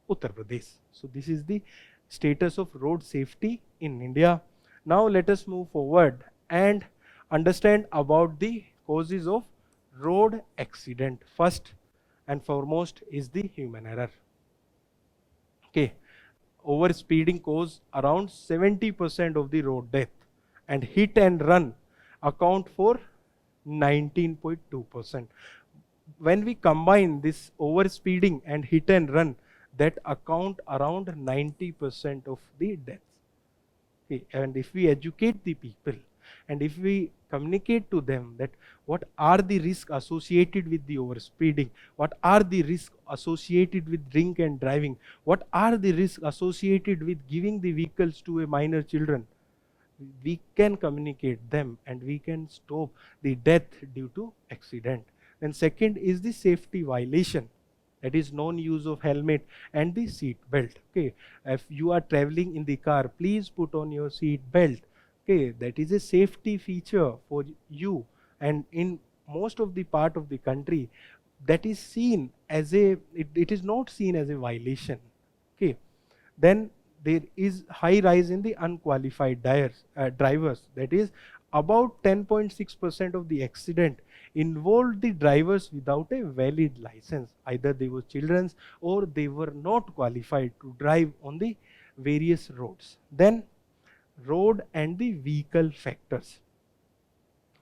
Speaker 1: Uttar Pradesh. So this is the status of road safety in India. Now let us move forward and understand about the causes of road accident. First and foremost is the human error. Okay, overspeeding cause around 70% of the road death, and hit and run account for 19.2%. When we combine this overspeeding and hit and run, that account around 90% of the deaths. Okay, and if we educate the people and if we communicate to them that what are the risks associated with the overspeeding, what are the risks associated with drink and driving, what are the risks associated with giving the vehicles to a minor children, we can communicate them and we can stop the death due to accident. Then second is the safety violation, that is non-use of helmet and the seat belt. Okay, if you are traveling in the car, please put on your seat belt. Okay, that is a safety feature for you, and in most of the part of the country, that is seen as it is not seen as a violation. Okay, then there is high rise in the unqualified drivers. That is about 10.6% of the accident involved the drivers without a valid license. Either they were children or they were not qualified to drive on the various roads. Then road and the vehicle factors.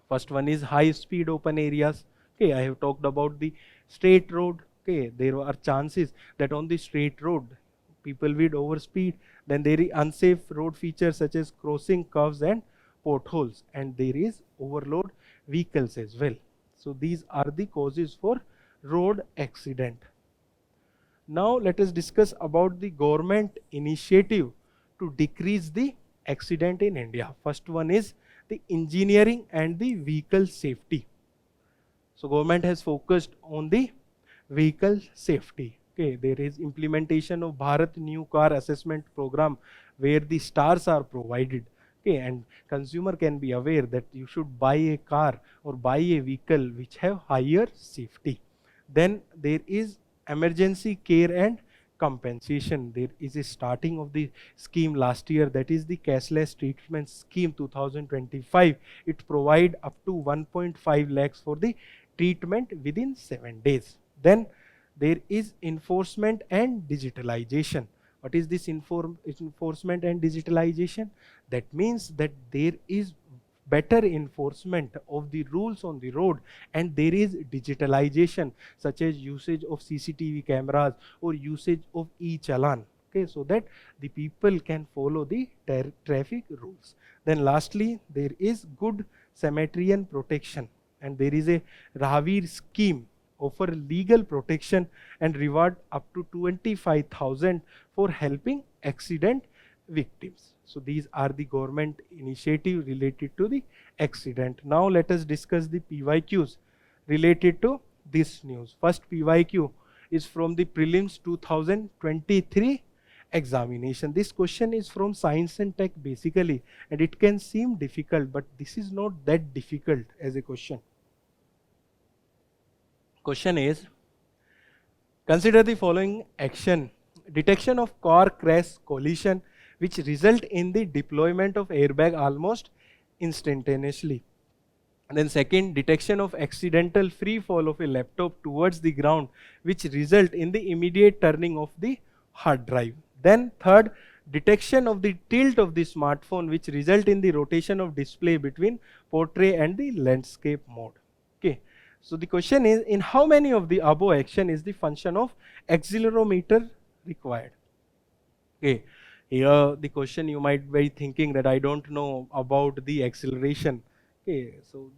Speaker 1: First one is high speed open areas. Okay, I have talked about the straight road. Okay, there are chances that on the straight road people will overspeed. Then there is unsafe road features such as crossing curves and potholes, and there is overload vehicles as well. So these are the causes for road accident. Now let us discuss about the government initiative to decrease the accident in India. First one is the engineering and the vehicle safety. So government has focused on the vehicle safety. Okay, there is implementation of Bharat New Car Assessment Program where the stars are provided. Okay, and consumer can be aware that you should buy a car or buy a vehicle which have higher safety. Then there is emergency care and compensation. There is a starting of the scheme last year, that is the cashless treatment scheme 2025. It provide up to 1.5 lakhs for the treatment within 7 days. Then there is enforcement and digitalization. What is this enforcement and digitalization? That means that there is better enforcement of the rules on the road, and there is digitalization such as usage of CCTV cameras or usage of e-challan. Okay, so that the people can follow the traffic rules. Then lastly, there is good Samaritan protection, and there is a Rahavir scheme offer legal protection and reward up to 25,000 for helping accident victims. So these are the government initiative related to the accident. Now let us discuss the PYQs related to this news. First PYQ is from the prelims 2023 examination. This question is from science and tech basically, and it can seem difficult, but this is not that difficult as a question. Question is, consider the following action: detection of car crash collision which result in the deployment of airbag almost instantaneously. And then second, detection of accidental free fall of a laptop towards the ground which result in the immediate turning of the hard drive. Then third, detection of the tilt of the smartphone which result in the rotation of display between portrait and the landscape mode. Okay. So the question is, in how many of the above action is the function of accelerometer required? Okay, here the question you might be thinking that I don't know about the acceleration. Okay, so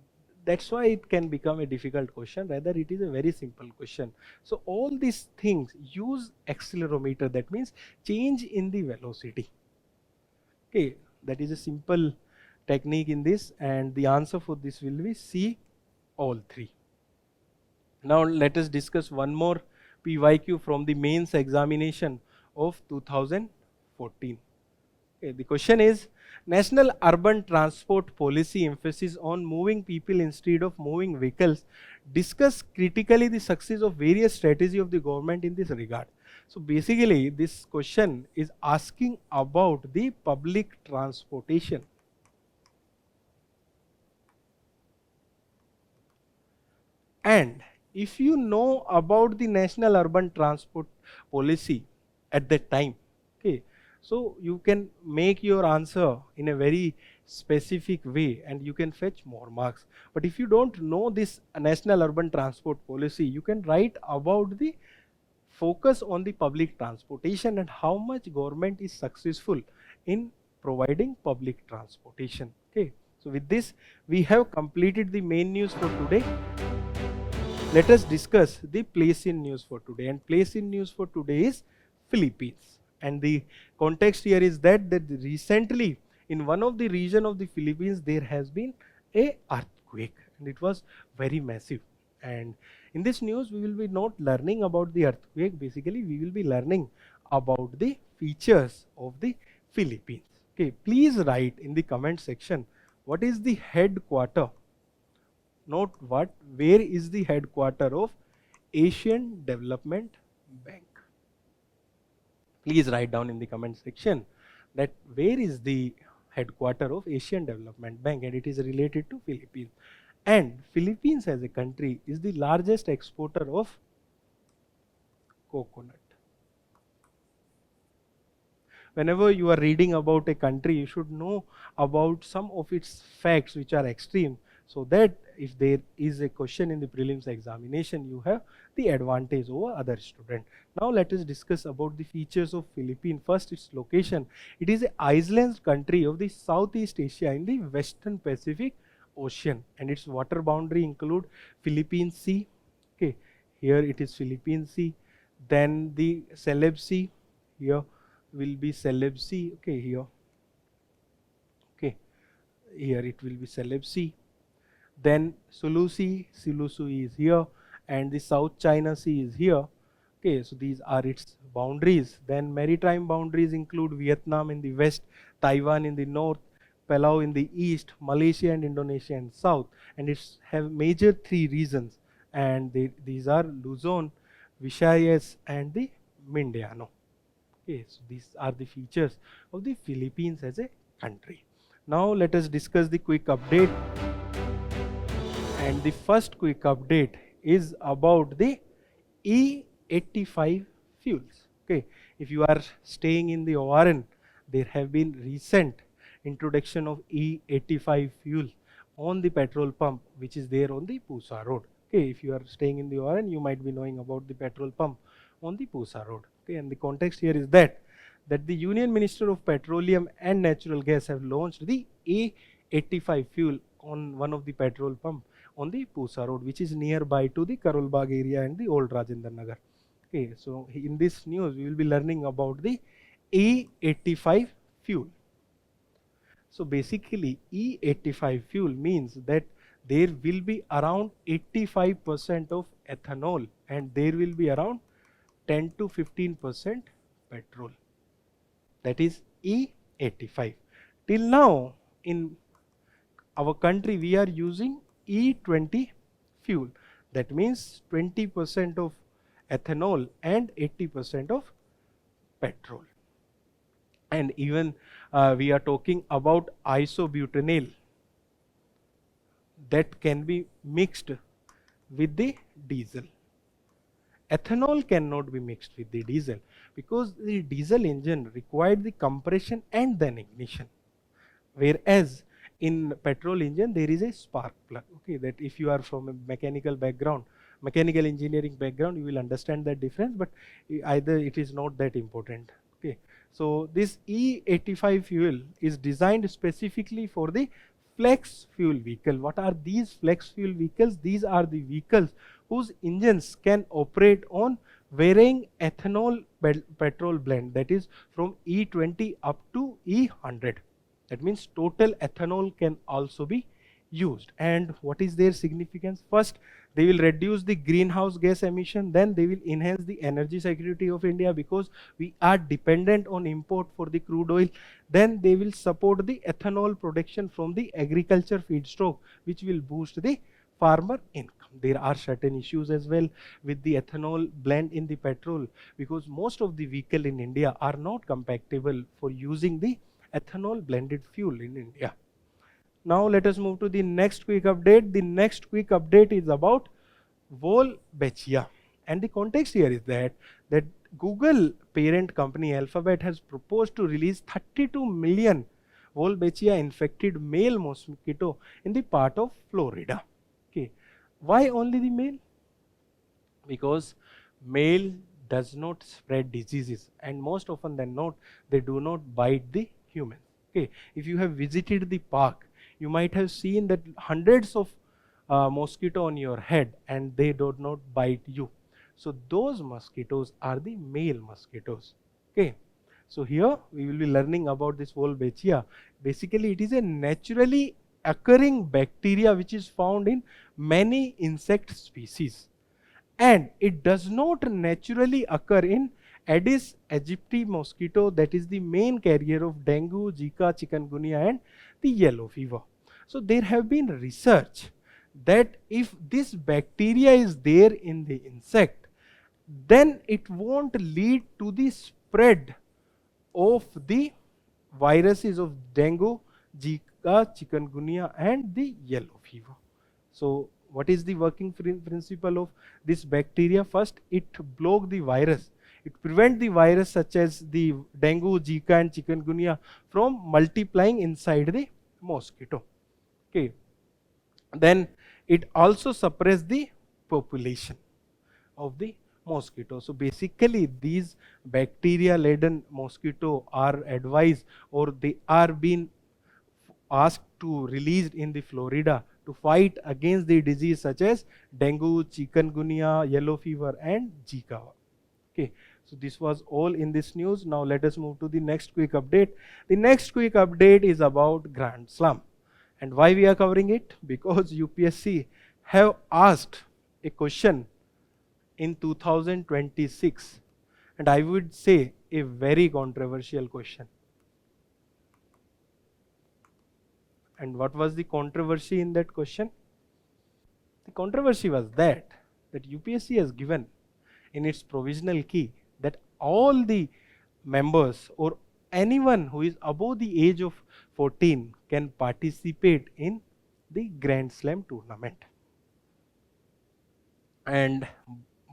Speaker 1: that's why it can become a difficult question. Rather, it is a very simple question. So all these things use accelerometer. That means change in the velocity. Okay, that is a simple technique in this, and the answer for this will be C, all three. Now let us discuss one more PYQ from the mains examination of 2014. Okay, the question is, National Urban Transport Policy emphasis on moving people instead of moving vehicles. Discuss critically the success of various strategies of the government in this regard. So basically this question is asking about the public transportation. And if you know about the National Urban Transport Policy at that time, okay, so you can make your answer in a very specific way and you can fetch more marks. But if you don't know this National Urban Transport Policy, you can write about the focus on the public transportation and how much government is successful in providing public transportation. Okay, so with this we have completed the main news for today. Let us discuss the place in news for today, and place in news for today is Philippines. And the context here is that recently in one of the region of the Philippines there has been a earthquake, and it was very massive. And in this news we will be not learning about the earthquake, basically we will be learning about the features of the Philippines. Okay, please write in the comment section what is the headquarter. Note what, where is the headquarter of Asian Development Bank? Please write down in the comment section that where is the headquarter of Asian Development Bank, and it is related to Philippines. And Philippines as a country is the largest exporter of coconut. Whenever you are reading about a country, you should know about some of its facts which are extreme, so that if there is a question in the prelims examination, you have the advantage over other students. Now let us discuss about the features of Philippines. First, its location. It is an island country of the Southeast Asia in the Western Pacific Ocean, and its water boundary include Philippine Sea. Okay, here it is Philippine Sea. Then the Celeb Sea, here will be Celeb Sea. Okay, here. Okay, here it will be Celeb Sea. Then Sulu Sea is here, and the South China Sea is here. Okay, so these are its boundaries. Then maritime boundaries include Vietnam in the west, Taiwan in the north, Palau in the east, Malaysia and Indonesia in south, and it's have major three regions, and these are Luzon, Visayas and the Mindanao. Okay, so these are the features of the Philippines as a country. Now let us discuss the quick update. And the first quick update is about the E85 fuels. Okay, if you are staying in the ORN, there have been recent introduction of E85 fuel on the petrol pump, which is there on the Pusa Road. Okay, if you are staying in the ORN, you might be knowing about the petrol pump on the Pusa Road. Okay, and the context here is that the Union Minister of Petroleum and Natural Gas have launched the E85 fuel on one of the petrol pump on the Pusa Road, which is nearby to the Karol Bagh area and the old Rajendra Nagar. Okay, so in this news we will be learning about the E85 fuel. So basically E85 fuel means that there will be around 85% of ethanol and there will be around 10 to 15% petrol. That is E85. Till now in our country we are using E20 fuel. That means 20% of ethanol and 80% of petrol. And even we are talking about isobutanol that can be mixed with the diesel. Ethanol cannot be mixed with the diesel because the diesel engine required the compression and then ignition. Whereas in petrol engine there is a spark plug. Okay, that if you are from a mechanical background, mechanical engineering background, you will understand that difference, but either it is not that important. Okay, so this E85 fuel is designed specifically for the flex fuel vehicle. What are these flex fuel vehicles? These are the vehicles whose engines can operate on varying ethanol petrol blend, that is from E20 up to E100. That means total ethanol can also be used. And what is their significance? First, they will reduce the greenhouse gas emission, then they will enhance the energy security of India because we are dependent on import for the crude oil. Then they will support the ethanol production from the agriculture feedstock, which will boost the farmer income. There are certain issues as well with the ethanol blend in the petrol because most of the vehicles in India are not compatible for using the ethanol blended fuel in India. Now let us move to the next quick update. The next quick update is about Volbechia. And the context here is that Google parent company Alphabet has proposed to release 32 million Volbechia infected male mosquito in the part of Florida. Okay, why only the male? Because male does not spread diseases and most often than not they do not bite the human. Okay, if you have visited the park, you might have seen that hundreds of mosquito on your head and they do not bite you. So those mosquitoes are the male mosquitoes. Okay, so here we will be learning about this Wolbachia. Basically it is a naturally occurring bacteria which is found in many insect species, and it does not naturally occur in Aedes aegypti mosquito, that is the main carrier of dengue, Zika, chikungunya and the yellow fever. So there have been research that if this bacteria is there in the insect, then it won't lead to the spread of the viruses of dengue, Zika, chikungunya and the yellow fever. So what is the working principle of this bacteria? First, it block the virus. It prevents the virus such as the dengue, Zika and chikungunya from multiplying inside the mosquito. Okay. Then it also suppresses the population of the mosquito. So basically these bacteria laden mosquito are advised or they are being asked to released in the Florida to fight against the disease such as dengue, chikungunya, yellow fever and Zika. Okay, so this was all in this news. Now let us move to the next quick update. The next quick update is about Grand Slam. And why we are covering it? Because UPSC have asked a question in 2026, and I would say a very controversial question. And what was the controversy in that question? The controversy was that UPSC has given in its provisional key that all the members or anyone who is above the age of 14 can participate in the Grand Slam tournament. And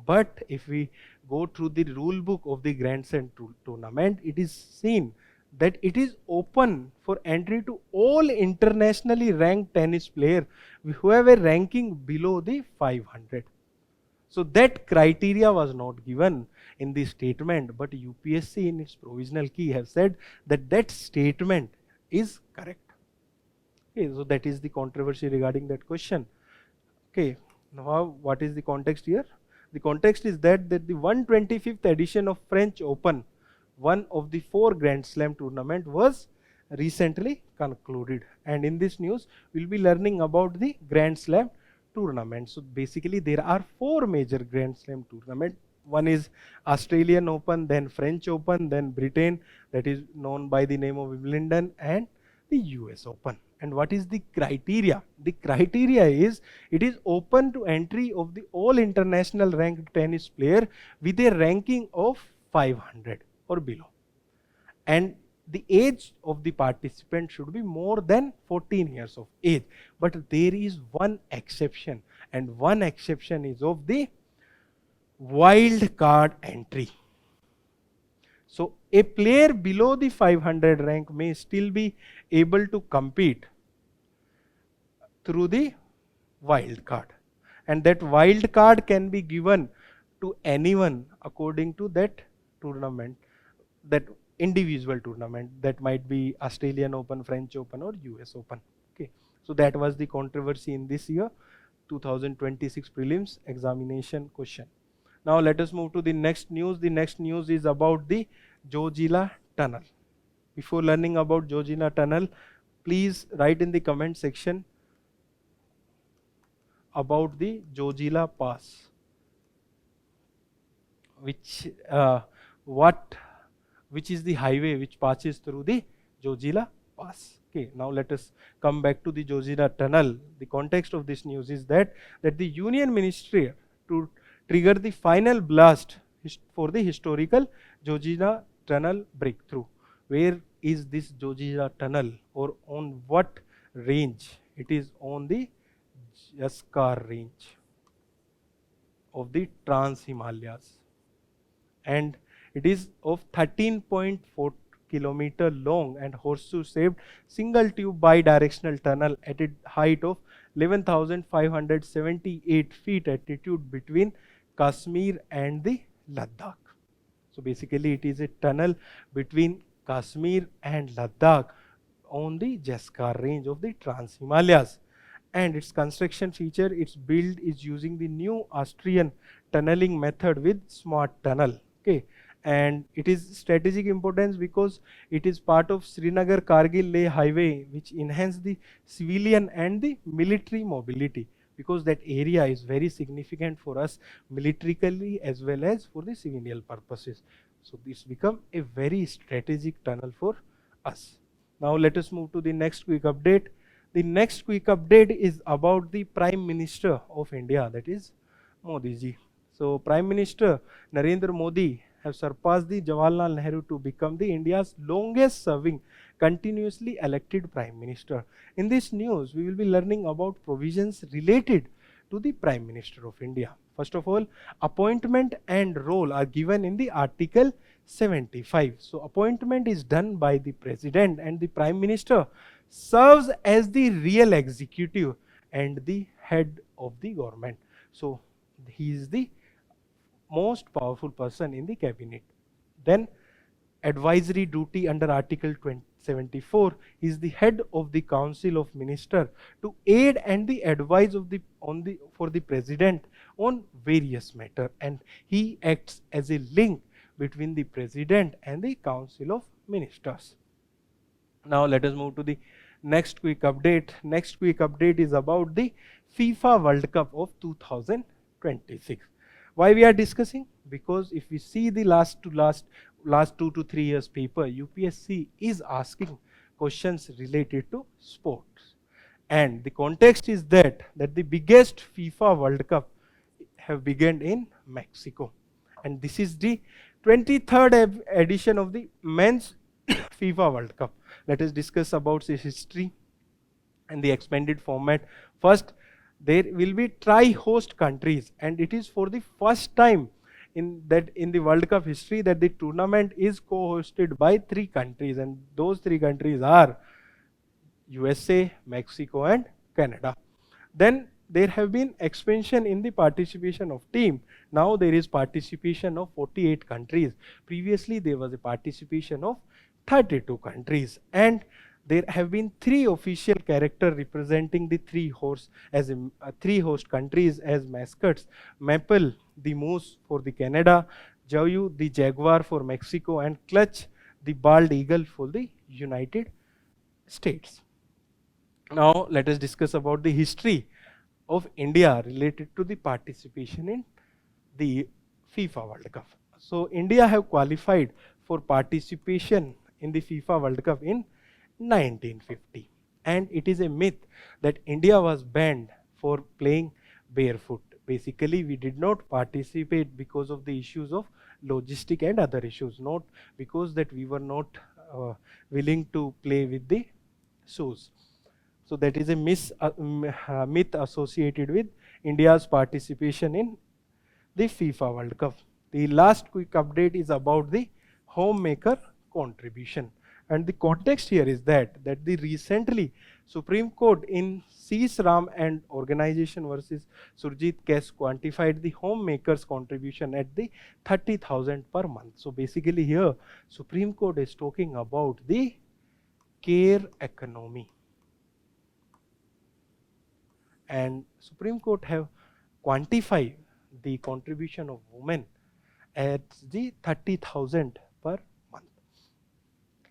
Speaker 1: but if we go through the rule book of the Grand Slam tournament, it is seen that it is open for entry to all internationally ranked tennis players who have a ranking below the 500. So that criteria was not given in the statement, but UPSC in its provisional key have said that that statement is correct. Okay, so that is the controversy regarding that question. Okay, now what is the context here? The context is that the 125th edition of French Open, one of the 4 Grand Slam tournament, was recently concluded. And in this news, we'll be learning about the Grand Slam tournament. So basically there are 4 major Grand Slam tournament. One is Australian Open, then French Open, then Britain, that is known by the name of Wimbledon, and the US Open. And what is the criteria? The criteria is it is open to entry of the all international ranked tennis player with a ranking of 500 or below. And the age of the participant should be more than 14 years of age. But there is one exception, and one exception is of the wild card entry. So a player below the 500 rank may still be able to compete through the wild card, and that wild card can be given to anyone according to that tournament, that individual tournament, that might be Australian Open, French Open or US Open. Okay, so that was the controversy in this year 2026 prelims examination question. Now let us move to the next news. The next news is about the Zojila tunnel. Before learning about Zojila tunnel, please write in the comment section about the Zojila Pass, which is the highway which passes through the Zojila Pass. Okay, now let us come back to the Zojila tunnel. The context of this news is that the Union Ministry to trigger the final blast for the historical Zojila tunnel breakthrough. Where is this Zojila tunnel, or on what range? It is on the Jaskar range of the Trans Himalayas, and it is of 13.4 kilometer long and horseshoe shaped single tube bi-directional tunnel at a height of 11,578 feet altitude between Kashmir and the Ladakh. So basically it is a tunnel between Kashmir and Ladakh on the Jaskar range of the Trans Himalayas. And its construction feature, its build is using the new Austrian tunneling method with smart tunnel. Okay, and it is strategic importance because it is part of Srinagar Kargil Leh highway, which enhance the civilian and the military mobility, because that area is very significant for us militarily as well as for the civilian purposes. So this become a very strategic tunnel for us. Now let us move to the next quick update. The next quick update is about the Prime Minister of India, that is Modi ji. So Prime Minister Narendra Modi have surpassed the Jawaharlal Nehru to become the India's longest serving continuously elected Prime Minister. In this news, we will be learning about provisions related to the Prime Minister of India. First of all, appointment and role are given in the Article 75. So appointment is done by the President, and the Prime Minister serves as the real executive and the head of the government. So he is the most powerful person in the cabinet. Then advisory duty under Article 74, he is the head of the Council of Ministers to aid and the advise of for the President on various matters, and he acts as a link between the President and the Council of Ministers. Now let us move to the next quick update. Next quick update is about the FIFA World Cup of 2026. Why we are discussing? Because if we see the last 2 to 3 years paper, UPSC is asking questions related to sports. And the context is that the biggest FIFA World Cup have begun in Mexico. And this is the 23rd edition of the men's FIFA World Cup. Let us discuss about its history and the expanded format. First, there will be tri-host countries, and it is for the first time in the World Cup history that the tournament is co-hosted by 3 countries, and those 3 countries are USA, Mexico and Canada. Then there have been expansion in the participation of team. Now there is participation of 48 countries. Previously there was a participation of 32 countries, and there have been 3 official characters representing the 3 host countries as mascots. Maple, the moose for the Canada, Jayu, the jaguar for Mexico, and Clutch, the bald eagle for the United States. Now let us discuss about the history of India related to the participation in the FIFA World Cup. So India have qualified for participation in the FIFA World Cup in 1950, and it is a myth that India was banned for playing barefoot. Basically, we did not participate because of the issues of logistic and other issues, not because that we were not willing to play with the shoes. So that is a myth associated with India's participation in the FIFA World Cup. The last quick update is about the homemaker contribution. And the context here is that the recently Supreme Court in Cease Ram and Organization versus Surjit case quantified the homemakers contribution at the 30,000 per month. So basically here Supreme Court is talking about the care economy, and Supreme Court have quantified the contribution of women at the 30,000 per month.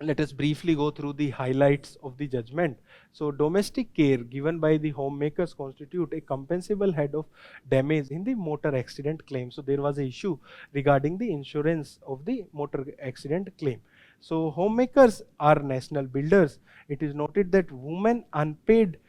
Speaker 1: Let us briefly go through the highlights of the judgment. So domestic care given by the homemakers constitute a compensable head of damage in the motor accident claim. So there was an issue regarding the insurance of the motor accident claim. So homemakers are national builders. It is noted that women unpaid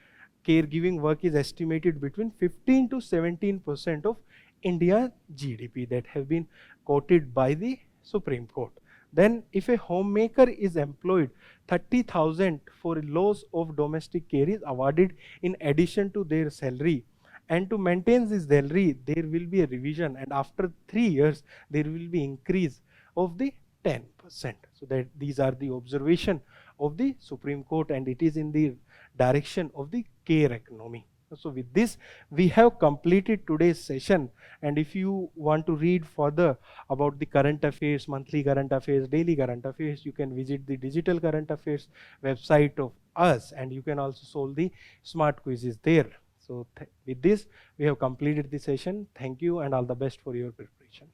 Speaker 1: caregiving work is estimated between 15 to 17% of India GDP, that have been quoted by the Supreme Court. Then if a homemaker is employed, 30,000 for a loss of domestic care is awarded in addition to their salary. And to maintain this salary, there will be a revision, and after 3 years, there will be increase of the 10%. So that these are the observation of the Supreme Court, and it is in the direction of the care economy. So with this, we have completed today's session, and if you want to read further about the current affairs, monthly current affairs, daily current affairs, you can visit the digital current affairs website of us, and you can also solve the smart quizzes there. So with this, we have completed the session. Thank you and all the best for your preparation.